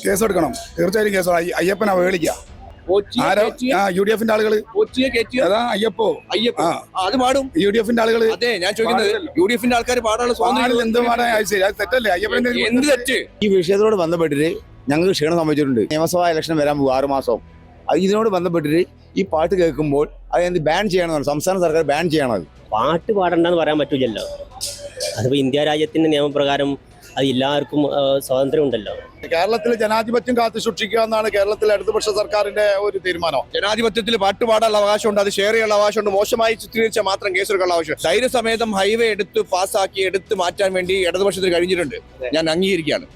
കേസെടുക്കണം, തീർച്ചയായും കേസ്. അയ്യപ്പനെ അവഹേളിക്കുക. UDF-ന്റെ ആളുകൾ അതാ അയ്യപ്പോ അത് പാടും. UDF-ന്റെ ആളുകൾ. അതെ ഞാൻ ചോദിക്കുന്നത്, UDF-ന്റെ ആൾക്കാർ പാടാനുള്ള സ്വാതന്ത്ര്യം എന്ത് പാടാൻ തെറ്റല്ലേ? അയ്യപ്പൻ എന്ത് തെറ്റ്? ഈ വിഷയത്തോട് ബന്ധപ്പെട്ടിട്ട് ഞങ്ങൾക്ക് ക്ഷീണം സംഭവിച്ചിട്ടുണ്ട്. നിയമസഭാ ഇലക്ഷൻ വരാൻ പോകും 6 മാസം. ഇതിനോട് ബന്ധപ്പെട്ടിട്ട് ഈ പാട്ട് കേൾക്കുമ്പോൾ അതെന്ത് ബാൻ ചെയ്യണമെന്നാണ് സംസ്ഥാന സർക്കാർ ബാൻ ചെയ്യണത്. പാട്ട് പാടണ്ടെന്ന് പറയാൻ പറ്റില്ലല്ലോ. അതിപ്പോൾ ഇന്ത്യ രാജ്യത്തിന്റെ നിയമപ്രകാരം അത് എല്ലാവർക്കും സ്വാതന്ത്ര്യം ഉണ്ടല്ലോ. കേരളത്തിൽ ജനാധിപത്യം കാത്തു സൂക്ഷിക്കുക എന്നാണ് കേരളത്തിലെ ഇടതുപക്ഷ സർക്കാരിന്റെ ഒരു തീരുമാനം. ജനാധിപത്യത്തിൽ പാട്ട് പാടാനുള്ള അവകാശമുണ്ട്, അത് ഷെയർ ചെയ്യാനുള്ള അവകാശമുണ്ട്. മോശമായി ചിത്രീകരിച്ചാൽ മാത്രം കേസെടുക്കാനുള്ള ആവശ്യം. ധൈര്യസമേതം ഹൈവേ എടുത്ത് പാസ്സാക്കി എടുത്ത് മാറ്റാൻ വേണ്ടി ഇടതുപക്ഷത്തിന് കഴിഞ്ഞിട്ടുണ്ട്. ഞാൻ അംഗീകരിക്കുകയാണ്.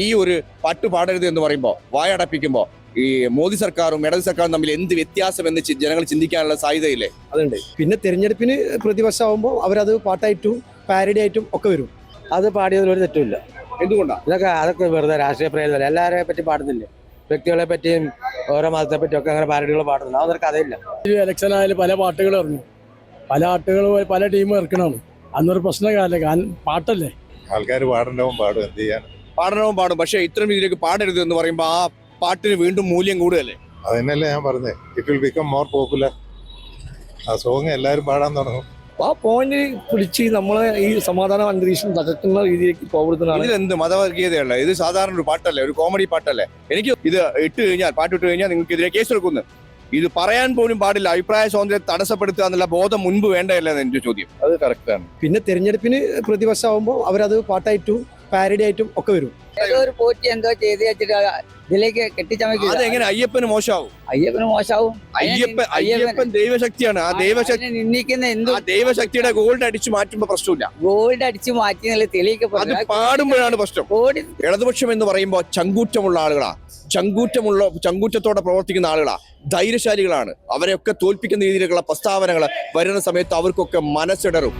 ഈ ഒരു പാട്ട് പാടരുത് എന്ന് പറയുമ്പോൾ, വായടപ്പിക്കുമ്പോൾ ഈ മോദി സർക്കാരും ഇടത് സർക്കാരും തമ്മിൽ എന്ത് വ്യത്യാസം എന്ന് ജനങ്ങൾ ചിന്തിക്കാനുള്ള സാധ്യതയില്ലേ? അതുണ്ട്. പിന്നെ തെരഞ്ഞെടുപ്പിന് പ്രതിപക്ഷമാകുമ്പോൾ അവരത് പാട്ടായിട്ടും പാരഡി ആയിട്ടും ഒക്കെ വരും. അത് പാടിയതിൽ ഒരു തെറ്റുമില്ല. എന്തുകൊണ്ടാണ് അതൊക്കെ വെറുതെ രാഷ്ട്രീയ പ്രേരിതല്ല. എല്ലാവരെയും പറ്റി പാടുന്നില്ലേ, വ്യക്തികളെ പറ്റിയും ഓരോ മതത്തെ പറ്റിയും ഒക്കെ അങ്ങനെ പാരഡികൾ പാടുന്നില്ല. അതൊരു കഥയില്ല. ഇലക്ഷൻ ആയാലും പല പാട്ടുകൾ ഇറങ്ങും, പല ആട്ടുകൾ പല ടീമും ഇറക്കണമാണ്. അന്നൊരു പ്രശ്നമല്ലേ, കാരണം പാട്ടല്ലേ. ആൾക്കാർ പാടേണ്ടവും പാടും, എന്ത് ചെയ്യാൻ പാടണവും പാടും. പക്ഷെ ഇത്തരം രീതിയിലേക്ക് പാടരുത് എന്ന് പറയുമ്പോൾ ആ പാട്ടിന് വീണ്ടും മൂല്യം കൂടുതലല്ലേ? അതന്നെയല്ലേ ഞാൻ പറഞ്ഞത്. It will become more popular. ആ സോങ് എല്ലാവരും പാടാൻ തുടങ്ങും. ആ പോയിന്റ് പിടിച്ച് നമ്മളെ ഈ സമാധാന അന്തരീക്ഷം തകർക്കുന്ന രീതിയിലേക്ക് പോകുന്നതാണ്. ഇതിലെന്ത് മതവർഗീയതയല്ല, ഇത് സാധാരണ ഒരു പാട്ടല്ലേ, ഒരു കോമഡി പാട്ടല്ലേ. എനിക്ക് ഇത് പാട്ടിട്ട് കഴിഞ്ഞാൽ നിങ്ങൾക്കെതിരെ കേസെടുക്കുന്നു. ഇത് പറയാൻ പോലും പാടില്ല. അഭിപ്രായ സ്വാതന്ത്ര്യം തടസ്സപ്പെടുത്തുക എന്നുള്ള ബോധം മുൻപ് വേണ്ടതല്ലേ എന്റെ ചോദ്യം. അത് കറക്റ്റാണ്. പിന്നെ തെരഞ്ഞെടുപ്പിന് പ്രതിപക്ഷമാകുമ്പോൾ അവരത് പാട്ടായിട്ടും പാരഡി ആയിട്ടും ഒക്കെ വരും. ഏതോ ഒരു പോറ്റി എന്തോ ചെയ്ത് വെച്ചിട്ട് ഇതിലേക്ക് കെട്ടിച്ചമയ്ക്കുക. അതെങ്ങനെ അയ്യപ്പന് മോശമാവും? അയ്യപ്പന് മോശമാവും. അയ്യപ്പൻ ദൈവശക്തിയാണ്. ആ ദൈവശക്തി നിന്ദിക്കുന്ന എന്തോ ദൈവശക്തിയുടെ ഗോൾഡ് അടിച്ചു മാറ്റുമ്പോ പ്രശ്നമില്ല. ഗോൾഡ് അടിച്ചു മാറ്റി തെളിയിക്കപ്പെടും. അത് പാടുമ്പോഴാണ് പ്രശ്നം. ഇടതുപക്ഷം എന്ന് പറയുമ്പോൾ ചങ്കൂറ്റമുള്ള ആളുകളാ, ചങ്കൂറ്റത്തോടെ പ്രവർത്തിക്കുന്ന ആളുകളാ, ധൈര്യശാലികളാണ്. അവരെയൊക്കെ തോൽപ്പിക്കുന്ന രീതിയിലുള്ള പ്രസ്താവനകൾ വരുന്ന സമയത്ത് അവർക്കൊക്കെ മനസ്സിടറും.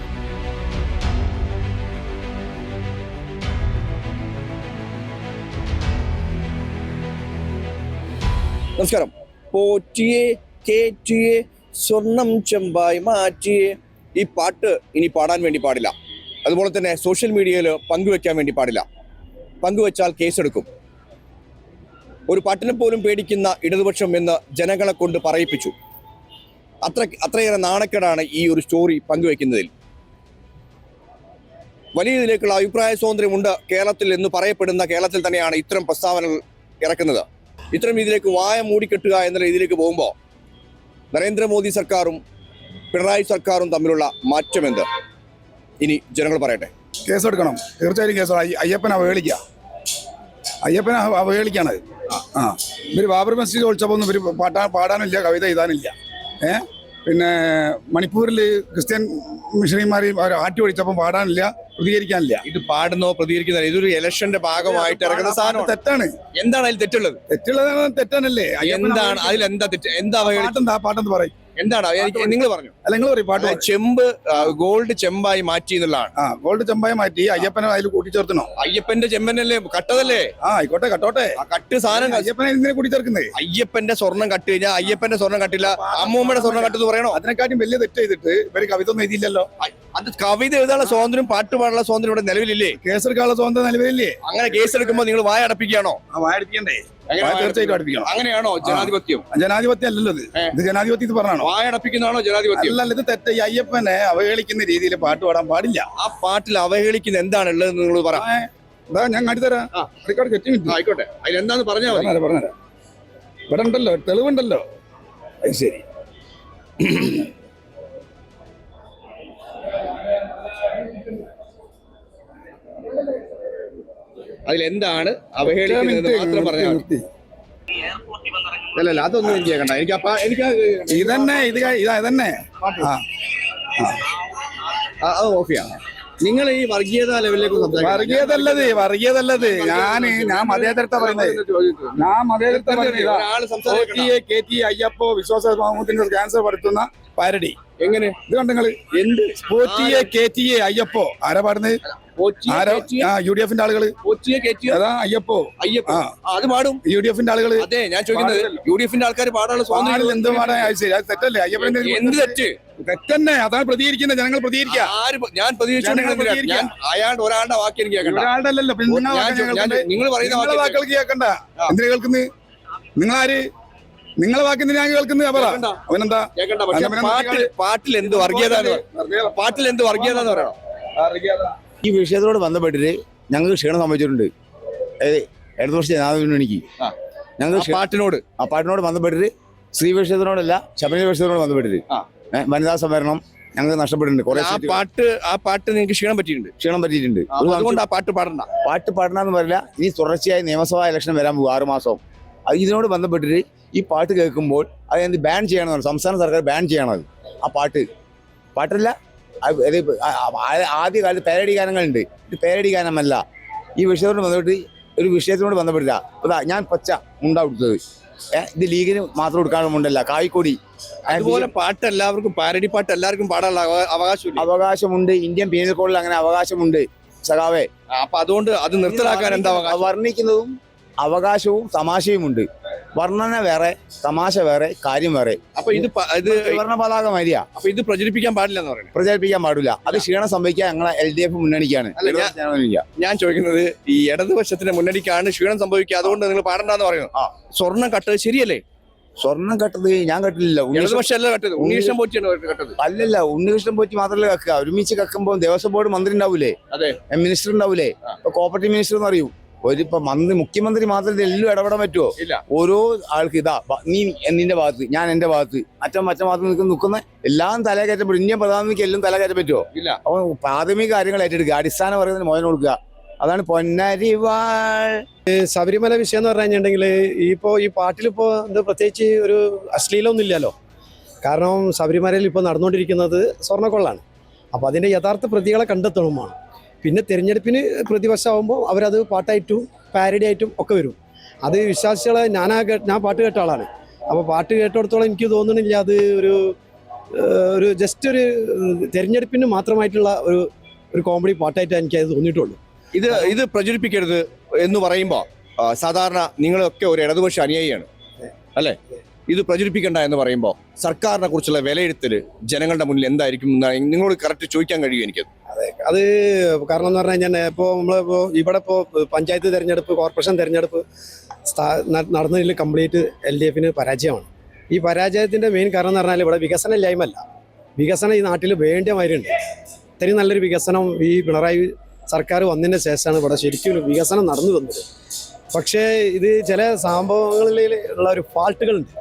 നമസ്കാരം. പോറ്റിയെ കേറ്റിയെ സ്വർണം ചെമ്പായി മാറ്റിയെ, ഈ പാട്ട് ഇനി പാടാൻ വേണ്ടി പാടില്ല. അതുപോലെ തന്നെ സോഷ്യൽ മീഡിയയിൽ പങ്കുവെക്കാൻ വേണ്ടി പാടില്ല. പങ്കുവെച്ചാൽ കേസെടുക്കും. ഒരു പാട്ടിനെ പോലും പേടിക്കുന്ന ഇടതുപക്ഷം എന്ന് ജനങ്ങളെ കൊണ്ട് പറയിപ്പിച്ചു. അത്രയേറെ നാണക്കേടാണ് ഈ ഒരു സ്റ്റോറി പങ്കുവെക്കുന്നതിൽ. വലിയ രീതിയിലേക്കുള്ള അഭിപ്രായ സ്വാതന്ത്ര്യമുണ്ട് കേരളത്തിൽ എന്ന് പറയപ്പെടുന്ന കേരളത്തിൽ തന്നെയാണ് ഇത്തരം പ്രസ്താവനകൾ ഇറക്കുന്നത്. ഇത്തരം രീതിയിലേക്ക് വായ മൂടിക്കെട്ടുക എന്ന രീതിയിലേക്ക് പോകുമ്പോൾ നരേന്ദ്രമോദി സർക്കാരും പിണറായി സർക്കാരും തമ്മിലുള്ള മാറ്റമെന്ത് ഇനി ജനങ്ങൾ പറയട്ടെ. കേസെടുക്കണം, തീർച്ചയായും കേസ്. അയ്യപ്പനെ അവഹേളിക്കുക. അയ്യപ്പനെ അവഹേളിക്കാണ്. ഇവർ ബാബറി മസ്ജിദ് ഒളിച്ചപ്പോൾ ഇവർ പാടാനില്ല, കവിത എഴുതാനില്ല. പിന്നെ മണിപ്പൂരിൽ ക്രിസ്ത്യൻ മിഷണറിമാരെയും അവർ ആട്ടി ഒഴിച്ചപ്പോൾ പാടാനില്ല, പ്രതികരിക്കാനില്ല. ഇത് പാടുന്നോ പ്രതികരിക്കുന്നോ ഇതൊരു ഇലക്ഷന്റെ ഭാഗമായിട്ട് ഇറങ്ങുന്ന സാധനം. തെറ്റാണ്. എന്താണ് അതിൽ തെറ്റുള്ളത്? തെറ്റാനല്ലേ? എന്താണ് അതിൽ എന്താ തെറ്റ്? എന്താ പാട്ടെന്ന് പറയും. എന്താണ് നിങ്ങൾ പറഞ്ഞു? അല്ല, നിങ്ങൾ പറയും. പാട്ട് ചെമ്പ് ഗോൾഡ് ചെമ്പായി മാറ്റി എന്നുള്ളതാണ്. ഗോൾഡ് ചെമ്പായി മാറ്റി അയ്യപ്പനെ അതിൽ കൂട്ടിച്ചേർത്തണോ? അയ്യപ്പന്റെ ചെമ്പനല്ലേ കട്ടതല്ലേ? ആയിക്കോട്ടെ, കട്ടോട്ടെ. കട്ട് സാധനം അയ്യപ്പനെ ഇതിനെ കൂട്ടിച്ചേർക്കുന്നത്. അയ്യപ്പന്റെ സ്വർണം കട്ട് കഴിഞ്ഞാൽ അയ്യപ്പന്റെ സ്വർണം കട്ടില്ല, അമ്മൂമ്മയുടെ സ്വർണം കട്ടെന്ന് പറയണോ? അതിനെക്കാട്ടും വലിയ തെറ്റ് ചെയ്തിട്ട് ഇവര് കവിത ഒന്നും എഴുതിയില്ലല്ലോ. അത് കവിത എഴുതാനുള്ള സ്വാതന്ത്ര്യം പാട്ട് പാടാനുള്ള സ്വാതന്ത്ര്യം ഇവിടെ നിലവിലില്ലേ? കേസെടുക്കാനുള്ള സ്വാതന്ത്ര്യം നിലവിലില്ലേ? അങ്ങനെ കേസെടുക്കുമ്പോൾ നിങ്ങൾ വായ അടപ്പിക്കുകയാണോ? വായടിപ്പിക്കണ്ടേ? തീർച്ചയായിട്ടും അടപ്പിക്കണം. അങ്ങനെയാണോ ജനാധിപത്യം? ജനാധിപത്യം അല്ലല്ലോ ഇത് ജനാധിപത്യം ഇത് പറഞ്ഞാണോ? വായടപ്പിക്കുന്നതാണോ ജനാധിപത്യം? അല്ലല്ല, ഇത് തെറ്റ്. ഈ അയ്യപ്പനെ അവഹേളിക്കുന്ന രീതിയിൽ പാട്ട് പാടാൻ പാടില്ല. ആ പാട്ടിൽ അവഹേളിക്കുന്ന എന്താണ് ഉള്ളത് നിങ്ങൾ പറയാം. ഞാൻ കാട്ടിത്തരാം. ആയിക്കോട്ടെ, അതിലെന്താന്ന് പറഞ്ഞാൽ പറഞ്ഞുതരാം. ഇവിടെ ഉണ്ടല്ലോ, തെളിവുണ്ടല്ലോ. അത് ശരി. അതിലെന്താണ് അവഹേളിക്കുന്നത് മാത്രം പറഞ്ഞാൽ. അല്ലല്ല, അതൊന്നും എനിക്ക് കേൾക്കണ്ട. എനിക്ക് ഇതന്നെ ഇതന്നെ അത് ഓഫിയാ. നിങ്ങൾ ഈ വർഗീയത ലെവലിലേക്ക് വർഗീയതല്ലത്. ഞാൻ മതേതരത്തെ പറയുന്നത്. ഞാൻ മതേതരത്തെ അയ്യപ്പോ വിശ്വാസ സമൂഹത്തിന്റെ ക്യാൻസർ പടുത്തുന്ന പാരഡി. എങ്ങനെ ഇത് കണ്ടെങ്കിൽ എന്ത് പോറ്റിയെ അയ്യപ്പോ ആരാ പാടുന്നത്? UDF-ന്റെ ആളുകൾ. അതാ അയ്യപ്പോ അത് പാടും. UDF-ന്റെ ആളുകൾ. അതെ ഞാൻ ചോദിക്കുന്നത്, UDF-ന്റെ ആൾക്കാർ പാടാനുള്ള സ്വാതന്ത്ര്യം എന്ത് പാടാൻ തെറ്റല്ലേ? അയ്യപ്പൻ എന്ത് തെറ്റ്? തെറ്റന്നെ, അതാണ് പ്രതികരിക്കുന്നത്. ജനങ്ങൾ പ്രതികരിക്കുക. ഞാൻ പ്രതികരിച്ചുകൊണ്ടിരുന്നില്ല. പ്രതികരിക്കുക. ഞാൻ അയാളുടെ വാക്ക് എനിക്ക് കേൾക്കണ്ട. ഒരാളുടെ അല്ലല്ലോ, പിന്നെ നിങ്ങളുടെ വാക്കാ ഞാൻ കേൾക്കണ്ടേ? നിങ്ങൾ പറയുന്ന നിങ്ങളുടെ വാക്കുകൾ കേൾക്കണ്ട. എന്തിനാ കേൾക്കുന്നത്? നിങ്ങളാര്? നിങ്ങളെ വാക്കിന് ഞാൻ കേൾക്കുന്നത് പറ. അവനെന്താ കേൾക്കണ്ട. പക്ഷെ പാട്ടിൽ എന്ത് വർഗീയത എന്ന് പറയണം. ഈ വിഷയത്തോട് ബന്ധപ്പെട്ടിട്ട് ഞങ്ങൾക്ക് ക്ഷീണം സംഭവിച്ചിട്ടുണ്ട്. ഇടതുപക്ഷ ജനാധിപത്യമുന്നണിക്ക് ഞങ്ങൾക്ക് പാട്ടിനോട് ബന്ധപ്പെട്ടിട്ട് സ്ത്രീ വിഷയത്തിനോടല്ല, ശബരിമല വിഷയത്തിനോട് ബന്ധപ്പെട്ടിട്ട് വനിതാ സംവരണം ഞങ്ങൾക്ക് നഷ്ടപ്പെട്ടിട്ടുണ്ട്. കുറെ ആ പാട്ട് നിങ്ങൾക്ക് ക്ഷീണം പറ്റിയിട്ടുണ്ട്. അതുകൊണ്ട് ആ പാട്ട് പാടണമെന്ന് പറയില്ല. ഇനി തുടർച്ചയായി നിയമസഭാ ഇലക്ഷൻ വരാൻ പോകും 6 മാസം. ഇതിനോട് ബന്ധപ്പെട്ടിട്ട് ഈ പാട്ട് കേൾക്കുമ്പോൾ അത് ബാൻ ചെയ്യണമെന്ന് സംസ്ഥാന സർക്കാർ ബാൻ ചെയ്യണത്. ആ പാട്ടല്ല, ആദ്യകാലത്ത് പേരടി ഗാനങ്ങളുണ്ട്. ഇത് പേരടി ഗാനമല്ല. ഈ വിഷയത്തിനോട് ബന്ധപ്പെട്ടില്ല. ഞാൻ പച്ച മുണ്ടാ കൊടുത്തത്. ഇത് ലീഗിന് മാത്രം കൊടുക്കാനുള്ള മുണ്ടല്ല, കായിക്കൊടി. അതുപോലെ പാട്ട് എല്ലാവർക്കും, പാരഡി പാട്ട് എല്ലാവർക്കും പാടാനുള്ള അവകാശമുണ്ട്. ഇന്ത്യൻ പീനൽ കോഡിൽ അങ്ങനെ അവകാശമുണ്ട് സഖാവേ. അപ്പൊ അതുകൊണ്ട് അത് നിർത്തലാക്കാൻ എന്താ വർണ്ണിക്കുന്നതും അവകാശവും തമാശയുമുണ്ട്. വർണ്ണന വേറെ, തമാശ വേറെ, കാര്യം വേറെ. അപ്പൊ ഇത് വർണ്ണ പതാക മാതിരിയാ. അപ്പൊ ഇത് പ്രചരിപ്പിക്കാൻ പാടില്ല എന്ന് പറയുന്നത്. പ്രചരിപ്പിക്കാൻ പാടില്ല. അത് ക്ഷീണം സംഭവിക്കാൻ ഞങ്ങളെ LDF മുന്നണിക്കാണ്. ഞാൻ ചോദിക്കുന്നത് ഈ ഇടതുപക്ഷത്തിന്റെ മുന്നണിക്കാണ് ക്ഷീണം സംഭവിക്കുക, അതുകൊണ്ട് നിങ്ങൾ പാടണ്ടെന്ന് പറയുന്നു. സ്വർണം കട്ടത് ശരിയല്ലേ? സ്വർണം കട്ടത് ഞാൻ കട്ടില്ല. ഇടതുപക്ഷമല്ല കട്ടത്, ഉണ്ണികൃഷ്ണൻ പോറ്റിയാണ് കട്ടത്. അല്ലല്ല, ഉണ്ണികൃഷ്ണൻ പോറ്റി മാത്രമല്ല കക്കുക. ഒരുമിച്ച് കക്കുമ്പോൾ ദേവസ്വം ബോർഡ് മന്ത്രി ഉണ്ടാവൂലേ, മിനിസ്റ്റർ ഉണ്ടാവൂലേ, കോപ്പറേറ്റീവ് മിനിസ്റ്റർ എന്ന് അറിയൂ. മുഖ്യമന്ത്രി മാത്രം എല്ലാം ഇടപെടാൻ പറ്റുമോ? ഓരോ ആൾക്ക് നീ നിന്റെ ഭാഗത്ത്, ഞാൻ എന്റെ ഭാഗത്ത്, മറ്റേ ഭാഗത്ത് നിൽക്കുന്ന എല്ലാം തല കയറ്റാൻ പറ്റും. ഇന്ത്യൻ പ്രധാനമന്ത്രിക്ക് എല്ലാം തല കയറ്റാൻ പറ്റുമോ? അപ്പൊ പ്രാഥമിക കാര്യങ്ങൾ ഏറ്റെടുക്കുക, അടിസ്ഥാന പറയുന്നതിന് മോചനം കൊടുക്കുക. അതാണ് പൊന്നരിവാൾ. ശബരിമല വിഷയം എന്ന് പറഞ്ഞു കഴിഞ്ഞിട്ടുണ്ടെങ്കിൽ ഈ പാട്ടിലിപ്പോൾ പ്രത്യേകിച്ച് ഒരു അശ്ലീലമൊന്നും ഇല്ലല്ലോ. കാരണം ശബരിമലയിൽ ഇപ്പോൾ നടന്നുകൊണ്ടിരിക്കുന്നത് സ്വർണ്ണക്കൊള്ളാണ്. അപ്പോൾ അതിൻ്റെ യഥാർത്ഥ പ്രതികളെ കണ്ടെത്തണമാണ്. പിന്നെ തിരഞ്ഞെടുപ്പിന് പ്രതിപക്ഷമാകുമ്പോൾ അവരത് പാട്ടായിട്ടും പാരഡി ആയിട്ടും ഒക്കെ വരും. അത് വിശ്വാസികളെ ഞാൻ പാട്ട് കേട്ട ആളാണ്. അപ്പോൾ പാട്ട് കേട്ടിടത്തോളം എനിക്ക് തോന്നുന്നില്ല അത് ഒരു ജസ്റ്റ് ഒരു തിരഞ്ഞെടുപ്പിന് മാത്രമായിട്ടുള്ള ഒരു കോമഡി പാട്ടായിട്ട് എനിക്കത് തോന്നിയിട്ടുള്ളൂ. ഇത് പ്രചരിപ്പിക്കരുത് എന്ന് പറയുമ്പോൾ സാധാരണ നിങ്ങളൊക്കെ ഒരു ഇടതുപക്ഷ അനുയായിയാണ് അല്ലേ? ഇത് പ്രചരിപ്പിക്കണ്ട എന്ന് പറയുമ്പോൾ സർക്കാരിനെ കുറിച്ചുള്ള വിലയിരുത്തൽ ജനങ്ങളുടെ മുന്നിൽ എന്തായിരിക്കും നിങ്ങളോട് കറക്റ്റ് ചോദിക്കാൻ കഴിയും എനിക്ക്. അത് കാരണം എന്ന് പറഞ്ഞു കഴിഞ്ഞാൽ ഇവിടെ പഞ്ചായത്ത് തെരഞ്ഞെടുപ്പ്, കോർപ്പറേഷൻ തെരഞ്ഞെടുപ്പ് നടന്നതിൽ കംപ്ലീറ്റ് LDFന് പരാജയമാണ്. ഈ പരാജയത്തിൻ്റെ മെയിൻ കാരണം എന്ന് പറഞ്ഞാൽ ഇവിടെ വികസനം ഇല്ലായ്മല്ല. വികസനം ഈ നാട്ടിൽ വേണ്ട മാതിരിയുണ്ട്. ഇത്രയും നല്ലൊരു വികസനം ഈ പിണറായി സർക്കാർ വന്നതിന് ശേഷമാണ് ഇവിടെ ശരിക്കും വികസനം നടന്നു വന്നത്. പക്ഷേ ഇത് ചില സംഭവങ്ങളിൽ ഉള്ള ഒരു ഫാൾട്ടുകളുണ്ട്.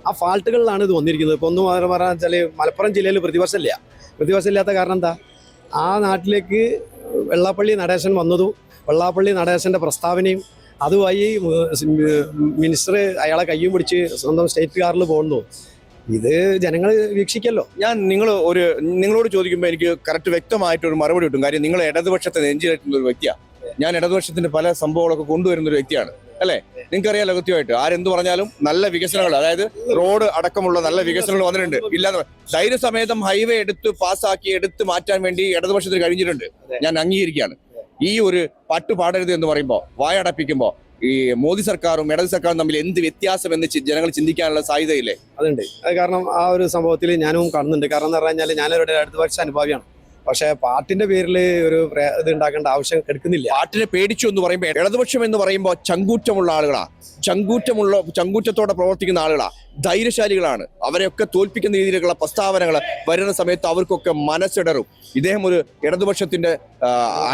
ആ ഫാൾട്ടുകളിലാണ് ഇത് വന്നിരിക്കുന്നത്. ഇപ്പോൾ ഒന്ന് പറയാൻ വെച്ചാൽ മലപ്പുറം ജില്ലയിൽ പ്രതിപക്ഷമില്ലാത്ത കാരണം എന്താ? ആ നാട്ടിലേക്ക് വെള്ളാപ്പള്ളി നടേശൻ വന്നതും വെള്ളാപ്പള്ളി നടേശൻ്റെ പ്രസ്താവനയും അതുമായി മിനിസ്റ്റർ അയാളെ കയ്യും പിടിച്ച് സ്വന്തം സ്റ്റേറ്റ് കാറിൽ പോകുന്നു. ഇത് ജനങ്ങൾ വീക്ഷിക്കല്ലോ. ഞാൻ നിങ്ങളോട് ചോദിക്കുമ്പോൾ എനിക്ക് കറക്റ്റ് വ്യക്തമായിട്ടൊരു മറുപടി കിട്ടും. കാര്യം നിങ്ങൾ ഇടതുപക്ഷത്തെ നെഞ്ചിലേറ്റുന്ന ഒരു വ്യക്തിയാണ്. ഞാൻ ഇടതുപക്ഷത്തിന്റെ പല സംഭവങ്ങളൊക്കെ കൊണ്ടുവരുന്ന ഒരു വ്യക്തിയാണ് അല്ലേ? നിങ്ങൾക്കറിയാലോ കൃത്യമായിട്ട്. ആരെന്ത് പറഞ്ഞാലും നല്ല വികസനങ്ങൾ, അതായത് റോഡ് അടക്കമുള്ള നല്ല വികസനങ്ങൾ വന്നിട്ടുണ്ട്. ഇല്ലാന്ന് ധൈര്യസമേതം ഹൈവേ എടുത്ത് മാറ്റാൻ വേണ്ടി ഇടതുപക്ഷത്തിന് കഴിഞ്ഞിട്ടുണ്ട്. ഞാൻ അംഗീകരിക്കുകയാണ്. ഈ ഒരു പാട്ട് പാടരുത് എന്ന് പറയുമ്പോൾ, വായടപ്പിക്കുമ്പോൾ ഈ മോദി സർക്കാരും ഇടത് സർക്കാരും തമ്മിൽ എന്ത് വ്യത്യാസം എന്ന് ജനങ്ങൾ ചിന്തിക്കാനുള്ള സാധ്യതയില്ലേ? അതുണ്ട്. അത് കാരണം ആ ഒരു സംഭവത്തിൽ ഞാനും കാണുന്നുണ്ട്. കാരണം എന്ന് പറഞ്ഞു കഴിഞ്ഞാൽ ഞാനൊരു ഇടതുപക്ഷ അനുഭാവിയാണ്. പക്ഷേ പാട്ടിന്റെ പേരിൽ ഒരു ഇത് ഉണ്ടാക്കേണ്ട ആവശ്യം എടുക്കുന്നില്ല. പാട്ടിനെ പേടിച്ചു എന്ന് പറയുമ്പോൾ, ഇടതുപക്ഷം എന്ന് പറയുമ്പോൾ ചങ്കൂറ്റമുള്ള ആളുകളാണ്, ചങ്കൂറ്റത്തോടെ പ്രവർത്തിക്കുന്ന ആളുകളാണ്, ധൈര്യശാലികളാണ്. അവരെയൊക്കെ തോൽപ്പിക്കുന്ന രീതിയിലുള്ള പ്രസ്താവനകൾ വരുന്ന സമയത്ത് അവർക്കൊക്കെ മനസ്സിടറും. ഇദ്ദേഹം ഒരു ഇടതുപക്ഷത്തിന്റെ